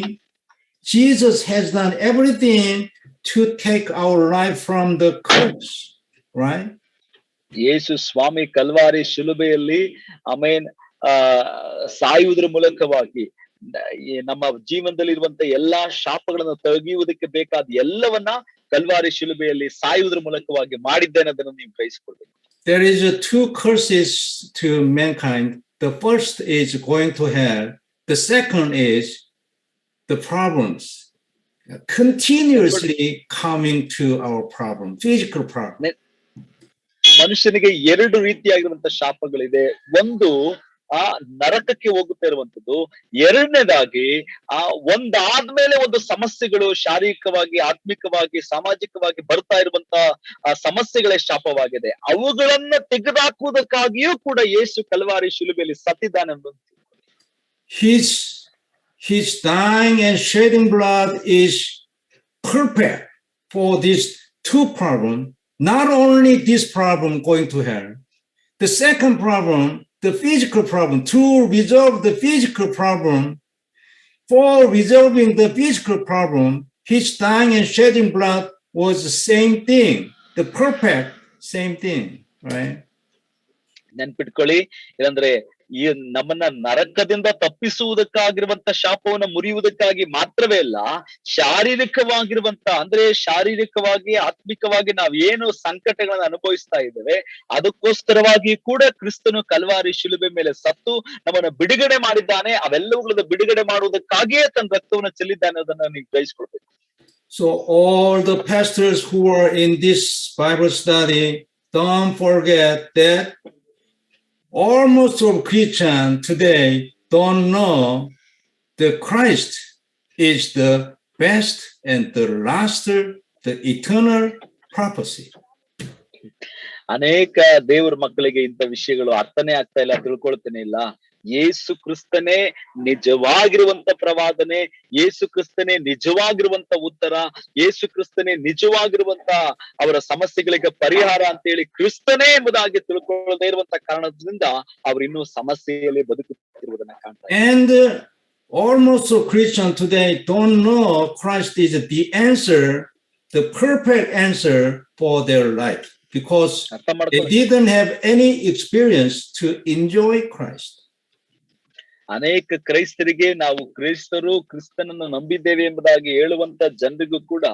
Jesus has done everything to take our life from the curse. Right? Yesu Swami Calvary ಶಿಲುಬೆಯಲ್ಲಿ ಸಾಯುವುದರ ಮೂಲಕವಾಗಿ ನಮ್ಮ ಜೀವನದಲ್ಲಿ ಇರುವಂತ ಎಲ್ಲಾ ಶಾಪಗಳನ್ನು ತೆಗೆಯುವುದಕ್ಕೆ ಬೇಕಾದ ಎಲ್ಲವನ್ನ ಕಲ್ವಾರಿ ಶಿಲುಬೆಯಲ್ಲಿ ಸಾಯುವುದರ ಮೂಲಕವಾಗಿ ಮಾಡಿದ್ದೇನೆ, ಅದನ್ನು ನೀವು ಗ್ರಹಿಸಿಕೊಳ್ಬೇಕು. There is two curses to mankind. The first is going to hell. The second is the problems continuously coming to our problem, physical problem. ಮನುಷ್ಯನಿಗೆ ಎರಡು ರೀತಿಯಾಗಿರುವಂತ ಶಾಪಗಳಿದೆ. ಒಂದು ನರಕಕ್ಕೆ ಹೋಗುತ್ತಾ ಇರುವಂತದ್ದು, ಎರಡನೇದಾಗಿ ಒಂದಾದ್ಮೇಲೆ ಒಂದು ಸಮಸ್ಯೆಗಳು ಶಾರೀರಿಕವಾಗಿ, ಆತ್ಮಿಕವಾಗಿ, ಸಾಮಾಜಿಕವಾಗಿ ಬರ್ತಾ ಇರುವಂತ ಸಮಸ್ಯೆಗಳೇ ಶಾಪವಾಗಿದೆ. ಅವುಗಳನ್ನ ತೆಗೆದುಹಾಕುವುದಕ್ಕಾಗಿಯೂ ಕೂಡ ಯೇಸು ಕಲ್ವಾರಿ ಶಿಲುಬೆಯಲ್ಲಿ ಸತ್ತಿದ್ದಾನೆ ಅನ್ನೋದು. His dying and shedding blood is perfect for these two problems. Not only this problem going to hell, the second problem, the physical problem, to resolve the physical problem, for resolving the physical problem, his dying and shedding blood was the same thing, the perfect same thing, right? ನೆನ್ಪಿಟ್ಕೊಳ್ಳಿ, ಇಲ್ಲಂದ್ರೆ ಈ ನಮ್ಮನ್ನ ನರಕದಿಂದ ತಪ್ಪಿಸುವುದಕ್ಕಾಗಿರುವಂತ ಶಾಪವನ್ನು ಮುರಿಯುವುದಕ್ಕಾಗಿ ಮಾತ್ರವೇ ಅಲ್ಲ, ಶಾರೀರಿಕವಾಗಿರುವಂತ ಅಂದ್ರೆ ಶಾರೀರಿಕವಾಗಿ, ಆತ್ಮಿಕವಾಗಿ ನಾವ್ ಏನು ಸಂಕಟಗಳನ್ನ ಅನುಭವಿಸ್ತಾ ಇದ್ದೇವೆ ಅದಕ್ಕೋಸ್ಕರವಾಗಿ ಕೂಡ ಕ್ರಿಸ್ತನು ಕಲ್ವಾರಿ ಶಿಲುಬೆ ಮೇಲೆ ಸತ್ತು ನಮ್ಮನ್ನ ಬಿಡುಗಡೆ ಮಾಡಿದ್ದಾನೆ. ಅವೆಲ್ಲವುಗಳನ್ನ ಬಿಡುಗಡೆ ಮಾಡುವುದಕ್ಕಾಗಿಯೇ ತನ್ನ ರಕ್ತವನ್ನು ಚೆಲ್ಲಿದ್ದಾನೆ ಅನ್ನೋದನ್ನ ನೀವು ಗ್ರಹಿಸ್ಕೊಳ್ಬೇಕು. So all the pastors who are in this Bible study, don't forget that almost all Christians today don't know that Christ is the best and the last, the eternal prophecy. ಅನೇಕ ದೇವರ ಮಕ್ಕಳಿಗೆ ಇಂಥ ವಿಷಯಗಳು ಅರ್ಥನೇ ಆಗ್ತಾ ಇಲ್ಲ, ತಿಳ್ಕೊಳ್ತೇನೆ ಇಲ್ಲ. ಯೇಸು ಕ್ರಿಸ್ತನೇ ನಿಜವಾಗಿರುವಂತ ಪ್ರವಾದನೆ, ಯೇಸು ಕ್ರಿಸ್ತನೇ ನಿಜವಾಗಿರುವಂತ ಉತ್ತರ, ಯೇಸು ಕ್ರಿಸ್ತನೇ ನಿಜವಾಗಿರುವಂತ ಅವರ ಸಮಸ್ಯೆಗಳಿಗೆ ಪರಿಹಾರ ಅಂತ ಹೇಳಿ ಕ್ರಿಸ್ತನೇ ಎಂಬುದಾಗಿ ತಿಳ್ಕೊಳ್ಳದೇ ಇರುವಂತ ಕಾರಣದಿಂದ ಅವರು ಇನ್ನೂ ಸಮಸ್ಯೆಯಲ್ಲಿ ಬದುಕುತ್ತಿರುವುದನ್ನ ಕಾಣ್ತಾರೆ. And almost all Christians today don't know Christ is the answer, the perfect answer for their life, because they didn't have any experience to enjoy Christ. ಅನೇಕ ಕ್ರೈಸ್ತರಿಗೆ ನಾವು ಕ್ರಿಸ್ತನನ್ನು ನಂಬಿದ್ದೇವೆ ಎಂಬುದಾಗಿ ಹೇಳುವಂತ ಜನರಿಗೂ ಕೂಡ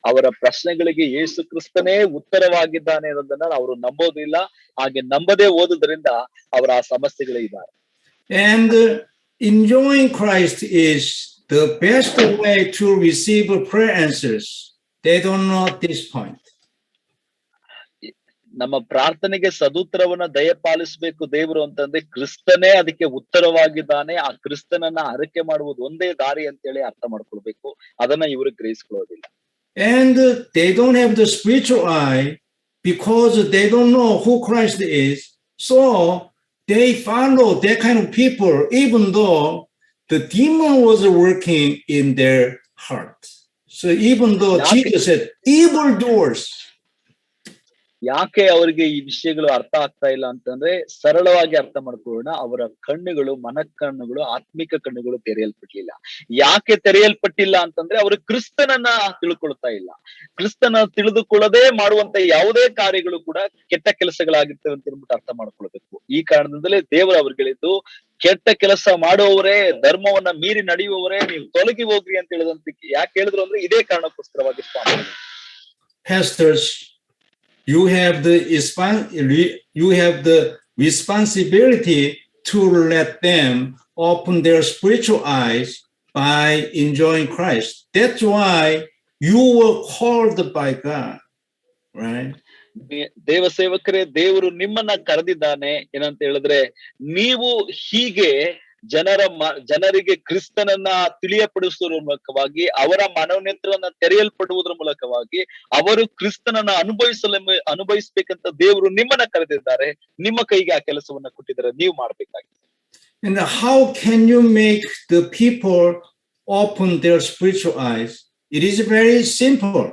ಅವರ ಪ್ರಶ್ನೆಗಳಿಗೆ ಯೇಸು ಕ್ರಿಸ್ತನೇ ಉತ್ತರವಾಗಿದ್ದಾನೆ ಅನ್ನೋದನ್ನ ಅವರು ನಂಬೋದಿಲ್ಲ. ಹಾಗೆ ನಂಬದೇ ಓದುವುದರಿಂದ ಅವರ ಆ ಸಮಸ್ಯೆಗಳೇ ಇದ್ದಾರೆ. And enjoying Christ is the best way to receive prayer answers. They don't know this point. ನಮ್ಮ ಪ್ರಾರ್ಥನೆಗೆ ಸದುತ್ತರವನ್ನ ದಯಪಾಲಿಸಬೇಕು ದೇವರು ಅಂತಂದ್ರೆ ಕ್ರಿಸ್ತನೇ ಅದಕ್ಕೆ ಉತ್ತರವಾಗಿದ್ದಾನೆ. ಆ ಕ್ರಿಸ್ತನನ್ನ ಆರೈಕೆ ಮಾಡುವುದು ಒಂದೇ ದಾರಿ ಅಂತೇಳಿ ಅರ್ಥ ಮಾಡ್ಕೊಳ್ಬೇಕು. ಅದನ್ನ ಇವರು ಗ್ರಹಿಸ್ಕೊಳ್ಳೋದಿಲ್ಲ. And they don't have the spiritual eye because they don't know who Christ is. So they follow that kind of people even though the demon was working in their heart. So even though Jesus said evildoers, ಯಾಕೆ ಅವರಿಗೆ ಈ ವಿಷಯಗಳು ಅರ್ಥ ಆಗ್ತಾ ಇಲ್ಲ ಅಂತಂದ್ರೆ ಸರಳವಾಗಿ ಅರ್ಥ ಮಾಡ್ಕೊಳ್ಳೋಣ. ಅವರ ಕಣ್ಣುಗಳು, ಮನಕಣ್ಣುಗಳು, ಆತ್ಮಿಕ ಕಣ್ಣುಗಳು ತೆರೆಯಲ್ಪಟ್ಟಿಲ್ಲ. ಯಾಕೆ ತೆರೆಯಲ್ಪಟ್ಟಿಲ್ಲ ಅಂತಂದ್ರೆ ಅವರು ಕ್ರಿಸ್ತನನ್ನ ತಿಳ್ಕೊಳ್ತಾ ಇಲ್ಲ. ಕ್ರಿಸ್ತನ ತಿಳಿದುಕೊಳ್ಳದೆ ಮಾಡುವಂತ ಯಾವುದೇ ಕಾರ್ಯಗಳು ಕೂಡ ಕೆಟ್ಟ ಕೆಲಸಗಳಾಗಿರ್ತವೆ ಅಂತ ಹೇಳ್ಬಿಟ್ಟು ಅರ್ಥ ಮಾಡ್ಕೊಳ್ಬೇಕು. ಈ ಕಾರಣದಿಂದಲೇ ದೇವರು ಅವ್ರಿಗೆ ಹೇಳಿದ್ದು, ಕೆಟ್ಟ ಕೆಲಸ ಮಾಡುವವರೇ, ಧರ್ಮವನ್ನ ಮೀರಿ ನಡೆಯುವವರೇ, ನೀವು ತೊಲಗಿ ಹೋಗ್ರಿ ಅಂತ ಹೇಳಿದಂತ. ಯಾಕೆ ಹೇಳಿದ್ರು ಅಂದ್ರೆ ಇದೇ ಕಾರಣಕ್ಕೋಸ್ಕರವಾಗಿ ಸ್ವಾಮಿ. Pastors, you have the responsibility to let them open their spiritual eyes by enjoying Christ. That's why you were called by God, right? ದೇವ ಸೇವಕರೇ, ದೇವರು ನಿಮ್ಮನ್ನ ಕರೆದಿದ್ದಾನೆ ಏನಂತ ಹೇಳಿದ್ರೆ, ನೀವು ಹೀಗೆ ಜನರಿಗೆ ಕ್ರಿಸ್ತನನ್ನ ತಿಳಿಯಪಡಿಸುವುದರ ಮೂಲಕವಾಗಿ, ಅವರ ಮನೋನೇತ್ರವನ್ನ ತೆರೆಯಲ್ಪಡುವುದರ ಮೂಲಕವಾಗಿ ಅವರು ಕ್ರಿಸ್ತನನ್ನ ಅನುಭವಿಸ್ಬೇಕಂತ ದೇವರು ನಿಮ್ಮನ್ನ ಕರೆದಿದ್ದಾರೆ. ನಿಮ್ಮ ಕೈಗೆ ಆ ಕೆಲಸವನ್ನ ಕೊಟ್ಟಿದ್ದಾರೆ, ನೀವು ಮಾಡ್ಬೇಕಾಗಿದೆ. And how can you make the people open their spiritual eyes? It is very simple.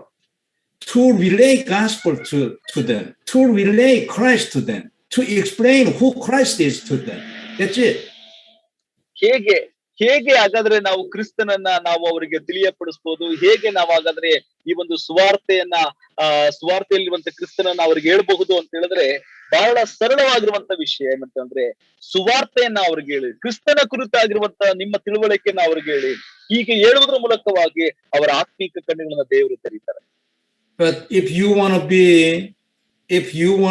To relay gospel to them, to relay Christ to them, to explain who Christ is to them. That's it. ಹೇಗೆ ಹಾಗಾದ್ರೆ ನಾವು ಕ್ರಿಸ್ತನನ್ನ ನಾವು ಅವರಿಗೆ ತಿಳಿಯಪಡಿಸಬಹುದು? ಹೇಗೆ ನಾವು ಹಾಗಾದ್ರೆ ಈ ಒಂದು ಸುವಾರ್ತೆಯಲ್ಲಿರುವಂತ ಕ್ರಿಸ್ತನನ್ನ ಅವ್ರಿಗೆ ಹೇಳ್ಬಹುದು ಅಂತ ಹೇಳಿದ್ರೆ, ಬಹಳ ಸರಳವಾಗಿರುವಂತ ವಿಷಯ ಏನಂತಂದ್ರೆ, ಸುವಾರ್ತೆಯನ್ನ ಅವ್ರಿಗೆ ಹೇಳಿ, ಕ್ರಿಸ್ತನ ಕುರಿತಾಗಿರುವಂತ ನಿಮ್ಮ ತಿಳುವಳಿಕೆಯನ್ನ ಅವ್ರಿಗೆ ಹೇಳಿ. ಹೀಗೆ ಹೇಳುವುದರ ಮೂಲಕವಾಗಿ ಅವರ ಆತ್ಮೀಕ ಕಣ್ಣುಗಳನ್ನ ದೇವರು ತೆರೀತಾರೆ. But if you want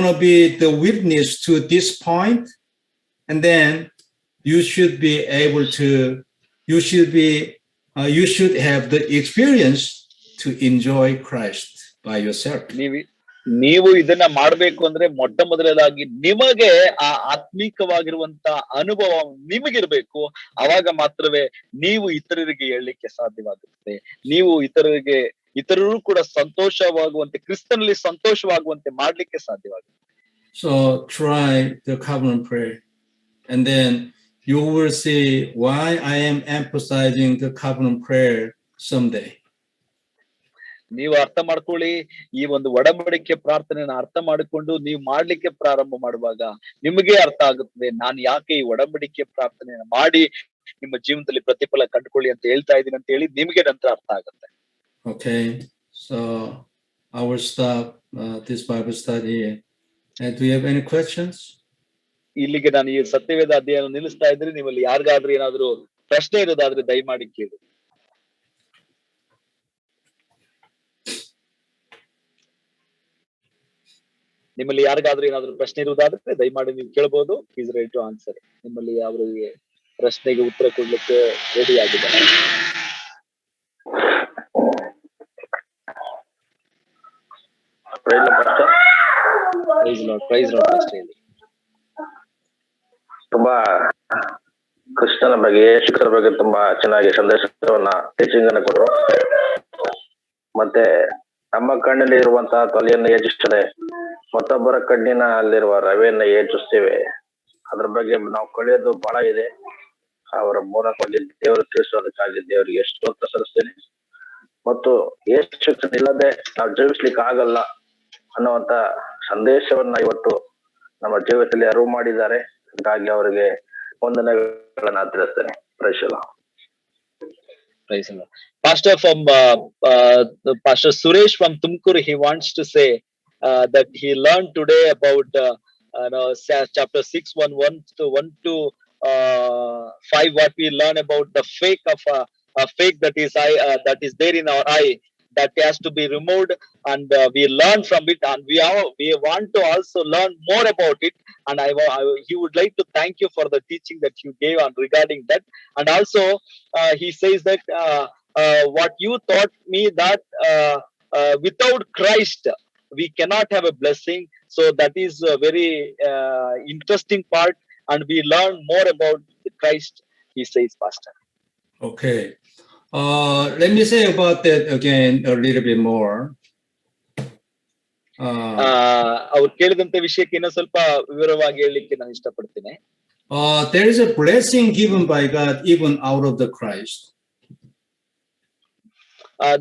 to be the witness to this point, and then you should have the experience to enjoy Christ by yourself. ನೀವು ಇದನ್ನ ಮಾಡ್ಬೇಕು ಅಂದ್ರೆ ಮೊಟ್ಟ ಮೊದಲನೇದಾಗಿ ನಿಮಗೆ ಆ ಆತ್ಮೀಕವಾಗಿರುವಂತ ಅನುಭವ ನಿಮಗಿರ್ಬೇಕು. ಅವಾಗ ಮಾತ್ರವೇ ನೀವು ಇತರರಿಗೆ ಹೇಳಲಿಕ್ಕೆ ಸಾಧ್ಯವಾಗುತ್ತೆ. ನೀವು ಇತರರು ಕೂಡ ಸಂತೋಷವಾಗುವಂತೆ, ಕ್ರಿಸ್ತನಲ್ಲಿ ಸಂತೋಷವಾಗುವಂತೆ ಮಾಡ್ಲಿಕ್ಕೆ ಸಾಧ್ಯವಾಗುತ್ತೆ. So try the covenant prayer, and then you will see why I am emphasizing the covenant prayer someday. ನೀವು ಅರ್ಥ ಮಾಡ್ಕೊಳ್ಳಿ, ಈ ಒಂದು ಒಡಂಬಡಿಕೆ ಪ್ರಾರ್ಥನೆನ ಅರ್ಥ ಮಾಡಿಕೊಂಡು ನೀವು ಮಾಡ್ಲಿಕ್ಕೆ ಪ್ರಾರಂಭ ಮಾಡುವಾಗ ನಿಮಗೆ ಅರ್ಥ ಆಗುತ್ತದೆ, ನಾನು ಯಾಕೆ ಈ ಒಡಂಬಡಿಕೆ ಪ್ರಾರ್ಥನೆಯನ್ನ ಮಾಡಿ ನಿಮ್ಮ ಜೀವನದಲ್ಲಿ ಪ್ರತಿಫಲ ಕಂಡುಕೊಳ್ಳಿ ಅಂತ ಹೇಳ್ತಾ ಇದ್ದೀನಿ ಅಂತ ಹೇಳಿ ನಿಮಗೆ ನಂತರ ಅರ್ಥ ಆಗುತ್ತೆ. Okay, so I will stop this Bible study here. And do you have any questions? ಇಲ್ಲಿಗೆ ನಾನು ಈ ಸತ್ಯವೇದ ಅಧ್ಯಯನ ನಿಲ್ಲಿಸ್ತಾ ಇದ್ರೆ, ನಿಮ್ಮಲ್ಲಿ ಯಾರಿಗಾದ್ರೂ ಏನಾದ್ರು ಪ್ರಶ್ನೆ ಇರೋದಾದ್ರೆ ದಯಮಾಡಿ ಕೇಳಿ. ನಿಮ್ಮಲ್ಲಿ ಯಾರಿಗಾದ್ರೂ ಏನಾದ್ರು ಪ್ರಶ್ನೆ ಇರುವುದಾದ್ರೆ ದಯಮಾಡಿ ನೀವು ಕೇಳಬಹುದು. Is ready to answer. ನಿಮ್ಮಲ್ಲಿ ಅವರಿಗೆ ಪ್ರಶ್ನೆಗೆ ಉತ್ತರ ಕೊಡ್ಲಿಕ್ಕೆ ರೆಡಿ ಆಗಿದ್ದಾರೆ. ತುಂಬಾ ಕೃಷ್ಣನ ಬಗ್ಗೆ, ಶಿಕ್ಷಕರ ಬಗ್ಗೆ ತುಂಬಾ ಚೆನ್ನಾಗಿ ಸಂದೇಶವನ್ನ ಟೀಚಿಂಗ್ ಅನ್ನ ಕೊಟ್ಟರು. ಮತ್ತೆ ನಮ್ಮ ಕಣ್ಣಲ್ಲಿ ಇರುವಂತಹ ತೊಲೆಯನ್ನು ಯೋಚಿಸದೆ ಮತ್ತೊಬ್ಬರ ಕಣ್ಣಿನ ಅಲ್ಲಿರುವ ರವೆಯನ್ನ ಯೋಚಿಸ್ತೇವೆ. ಅದ್ರ ಬಗ್ಗೆ ನಾವು ಕಲಿಯೋದು ಬಹಳ ಇದೆ. ಅವರ ಮೂಲಕವಾಗಿ ದೇವರು ತಿಳಿಸೋದಕ್ಕಾಗಿ ದೇವರಿಗೆ ಸ್ತೋತ್ರ ಸಲ್ಲಿಸ್ತೇನೆ. ಮತ್ತು ಯೇಸು ಶಿಕ್ಷಣ ಇಲ್ಲದೆ ನಾವು ಜೀವಿಸ್ಲಿಕ್ಕೆ ಆಗಲ್ಲ ಅನ್ನುವಂತ ಸಂದೇಶವನ್ನ ಇವತ್ತು ನಮ್ಮ ಜೀವಿತದಲ್ಲಿ ಅರಿವು ಮಾಡಿದ್ದಾರೆ. ಹಾಗಾಗಿ ಅವರಿಗೆ ವಂದನೆಗಳನ್ನ ತಿಳಿಸ್ತೇನೆ. Pastor Suresh from Tumkur, he wants to say that he learned today about chapter 6:1 to 1 to 5, what we learn about the fake of a fake that is there in our eye, that has to be removed, and we learn from it, and we want to also learn more about it. And he would like to thank you for the teaching that you gave on regarding that. And also he says that what you taught me, that without Christ we cannot have a blessing. So that is a very interesting part, and we learn more about Christ, he says, Pastor. Okay. Let me say about that again a little bit more. ಅವ್ರು ಕೇಳಿದಂತ ವಿಷಯಕ್ಕೆ ಇನ್ನೂ ಸ್ವಲ್ಪ ವಿವರವಾಗಿ ಹೇಳಲಿಕ್ಕೆ ನಾನು ಇಷ್ಟಪಡ್ತೀನಿ. There is a blessing given by God even out of the Christ.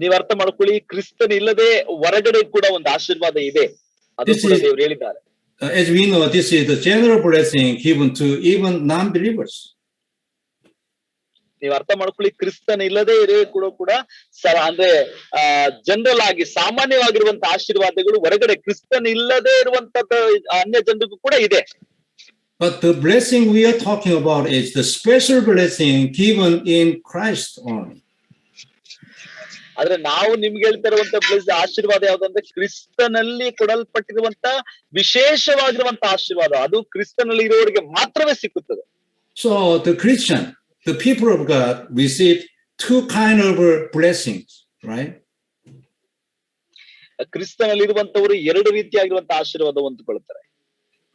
ನೀವ್ ಅರ್ಥ ಮಾಡ್ಕೊಳ್ಳಿ, ಕ್ರಿಸ್ತನ್ ಇಲ್ಲದೆ ಹೊರಗಡೆ ಕೂಡ ಒಂದು ಆಶೀರ್ವಾದ ಇದೆ. ಅದು This ಕೂಡ is- ದೇವರು ಹೇಳಿದ್ದಾರೆ. As we know, this is the general blessing given to even non-believers. ನೀವು ಅರ್ಥ ಮಾಡ್ಕೊಳ್ಳಿ, ಕ್ರಿಸ್ತನ ಇಲ್ಲದೆ ಇರೋ ಕೂಡ ಅಂದ್ರೆ ಜನರಲ್ ಆಗಿ ಸಾಮಾನ್ಯವಾಗಿರುವಂತ ಆಶೀರ್ವಾದಗಳು ಹೊರಗಡೆ ಕ್ರಿಸ್ತನ್ ಇಲ್ಲದೆ ಇರುವಂತದ್ದು ಅನ್ಯ ಜನರಿಗೂ ಕೂಡ ಇದೆ. But the blessing we are talking about is the special blessing given in Christ only. ಆದ್ರೆ ನಾವು ನಿಮ್ಗೆ ಹೇಳ್ತಾ ಇರುವಂತ ಆಶೀರ್ವಾದ ಯಾವ್ದಂದ್ರೆ ಕ್ರಿಸ್ತನಲ್ಲಿ ಕೊಡಲ್ಪಟ್ಟಿರುವಂತ ವಿಶೇಷವಾಗಿರುವಂತ ಆಶೀರ್ವಾದ, ಅದು ಕ್ರಿಸ್ತನಲ್ಲಿ ಇರೋರಿಗೆ ಮಾತ್ರವೇ ಸಿಕ್ಕುತ್ತದೆ. So the Christian, the people of God receive two kind of blessings, right? ಕ್ರಿಸ್ತನಲ್ಲಿ ಇರುವಂತವರು ಎರಡು ರೀತಿಯಾಗಿರುವಂತ ಆಶೀರ್ವಾದ ಹೊಂದಿಕೊಳ್ಳುತ್ತಾರೆ.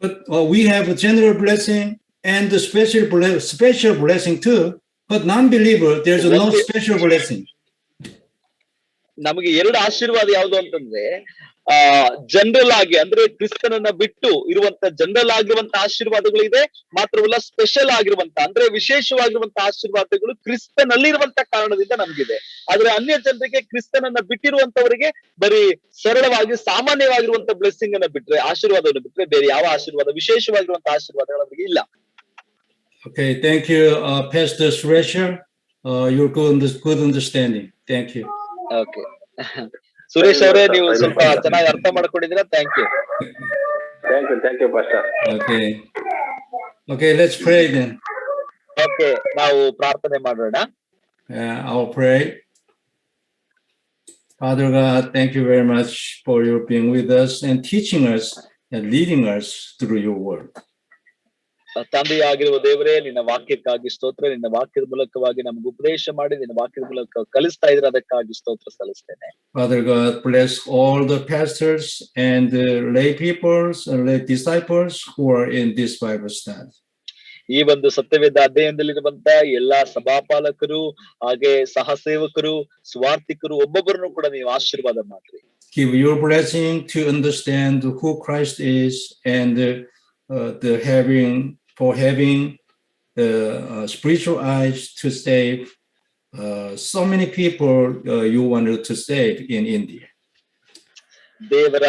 But we have a general blessing and the special blessing too. But non-believer, there's no special blessing. ನಮಗೆ ಎರಡು ಆಶೀರ್ವಾದ ಯಾವುದು ಅಂತಂದ್ರೆ ಜನರಲ್ ಆಗಿ ಅಂದ್ರೆ ಕ್ರಿಸ್ತನನ್ನ ಬಿಟ್ಟು ಇರುವಂತ ಜನರಲ್ ಆಗಿರುವಂತ ಆಶೀರ್ವಾದಗಳು ಇದೆ, ಮಾತ್ರವಲ್ಲ ಸ್ಪೆಷಲ್ ಆಗಿರುವಂತ ಅಂದ್ರೆ ವಿಶೇಷವಾಗಿರುವಂತ ಆಶೀರ್ವಾದಗಳು ಕ್ರಿಸ್ತನಲ್ಲಿರುವಂತ ಕಾರಣದಿಂದ ನಮಗಿದೆ. ಆದ್ರೆ ಅನ್ಯ ಜನರಿಗೆ ಕ್ರಿಸ್ತನನ್ನ ಬಿಟ್ಟಿರುವಂತವರಿಗೆ ಬರೀ ಸರಳವಾಗಿ ಸಾಮಾನ್ಯವಾಗಿರುವಂತ ಬ್ಲೆಸ್ಸಿಂಗ್ ಅನ್ನ ಬಿಟ್ರೆ, ಆಶೀರ್ವಾದವನ್ನು ಬಿಟ್ರೆ ಬೇರೆ ಯಾವ ಆಶೀರ್ವಾದ ವಿಶೇಷವಾಗಿರುವಂತ ಆಶೀರ್ವಾದಗಳು ಅವರಿಗೆ ಇಲ್ಲ. Okay, thank you, Pastor Suresha. You're good understanding. Thank you. Okay, Suresh ಅವರೇ ನೀವು ಸ್ವಲ್ಪ ಚೆನ್ನಾಗಿ ಅರ್ಥ ಮಾಡ್ಕೊಂಡಿದ್ದೀರಾ. Thank you. Thank you pastor. Okay, let's pray then. Okay, ನಾವು ಪ್ರಾರ್ಥನೆ ಮಾಡೋಣ. I'll pray. Father God, thank you very much for your being with us and teaching us and leading us through your word. ತಂದೆಯಾಗಿರುವ ದೇವರೇ, ನಿನ್ನ ವಾಕ್ಯಕ್ಕಾಗಿ ಸ್ತೋತ್ರ. ನಿನ್ನ ವಾಕ್ಯದ ಮೂಲಕವಾಗಿ ನಮ್ಗೆ ಉಪದೇಶ ಮಾಡಿ ನಿನ್ನ ವಾಕ್ಯದ ಮೂಲಕ ಕಲಿಸ್ತಾ ಇದ್ರೆ ಅದಕ್ಕಾಗಿ ಸ್ತೋತ್ರ ಸಲ್ಲಿಸ್ತೇನೆ. Father God, bless all the pastors and the lay peoples and lay disciples who are in this Bible study. ಈ ಒಂದು ಸತ್ಯವೇದ ಅಧ್ಯಯನದಲ್ಲಿರುವಂತ ಎಲ್ಲಾ ಸಭಾಪಾಲಕರು ಹಾಗೆ ಸಹ ಸೇವಕರು ಸ್ವಾರ್ಥಿಕರು ಒಬ್ಬೊಬ್ಬರನ್ನು ಕೂಡ ನೀವು ಆಶೀರ್ವಾದ ಮಾಡ್ರಿ. Give your blessing to understand who Christ is and having the spiritual eyes to save so many people you wanted to save in India. ದೇವರ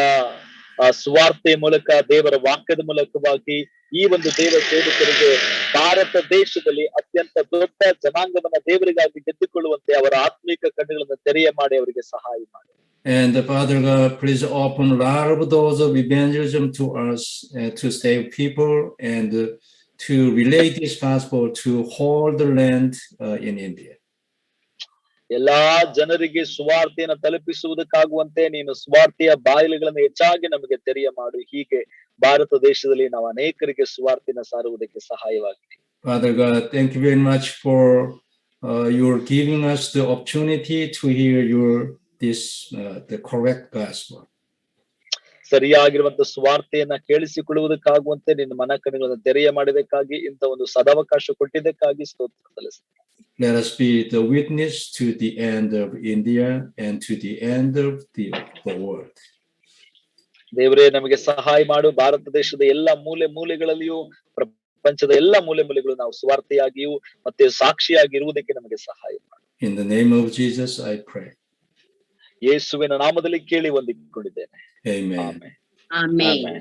ಸ್ವಾರ್ಥೆ ಮೂಲಕ ದೇವರ ವಾಕ್ಯದ ಮೂಲಕವಾಗಿ ಈ ಒಂದು ದೇವ ಸೇವಕರಿಗೆ ಭಾರತ ದೇಶದಲ್ಲಿ ಅತ್ಯಂತ ದೊಡ್ಡ ಜನಾಂಗವನ್ನ ದೇವರಿಗಾಗಿ ಗೆದ್ದುಕೊಳ್ಳುವಂತೆ ಅವರ ಆತ್ಮಿಕ ಕಣ್ಣುಗಳನ್ನು ತೆರೆಯ ಮಾಡಿ ಅವರಿಗೆ ಸಹಾಯ ಮಾಡಿ. And Father God, please open a lot of doors of evangelism to us to save people and to relate this gospel to whole the land in India. ಎಲ್ಲಾ ಜನರಿಗೆ ಸುವಾರ್ತೆಯನ್ನು ತಲುಪಿಸುವುದಕ್ಕಾಗುವಂತೆ ನೀನು ಸ್ವಾರ್ಥೆಯ ಬಾಗಿಲುಗಳನ್ನು ಹೆಚ್ಚಾಗಿ ನಮಗೆ ತೆರೆಯ ಮಾಡು. ಹೀಗೆ ಭಾರತ ದೇಶದಲ್ಲಿ ನಾವು ಅನೇಕರಿಗೆ ಸುವಾರ್ತೆಯನ್ನು ಸಾರುವುದಕ್ಕೆ ಸಹಾಯವಾಗಿದೆ. Father God, thank you very much for your giving us the opportunity to hear the correct gospel. ಸರಿಯಾಗಿರುವಂತ ಸ್ವಾರ್ಥೆಯನ್ನ ಕೇಳಿಸಿಕೊಳ್ಳುವುದಕ್ಕಾಗುವಂತೆ ನಿನ್ನ ಮನ ಕಣ್ಣುಗಳನ್ನು ತೆರೆಯ ಮಾಡಿದಕ್ಕಾಗಿ ಇಂಥ ಒಂದು ಸದಾವಕಾಶ ಕೊಟ್ಟಿದ್ದಕ್ಕಾಗಿ ಸ್ತೋತ್ರ ಸಲ್ಲಿಸ್ತೇನೆ. Let us be the witness to the end of India and to the end of the world. ದೇವರೇ ನಮಗೆ ಸಹಾಯ ಮಾಡು. ಭಾರತ ದೇಶದ ಎಲ್ಲ ಮೂಲೆಗಳಲ್ಲಿಯೂ ಪ್ರಪಂಚದ ಎಲ್ಲ ಮೂಲೆಗಳು ನಾವು ಸ್ವಾರ್ಥಿಯಾಗಿಯೂ ಮತ್ತೆ ಸಾಕ್ಷಿಯಾಗಿ ಇರುವುದಕ್ಕೆ ನಮಗೆ ಸಹಾಯ ಮಾಡು. In the name of Jesus, I pray. ಯೇಸುವಿನ ನಾಮದಲ್ಲಿ ಕೇಳಿ ವಂದಿಸಿಕೊಂಡಿದ್ದೇನೆ. Amen. Amen.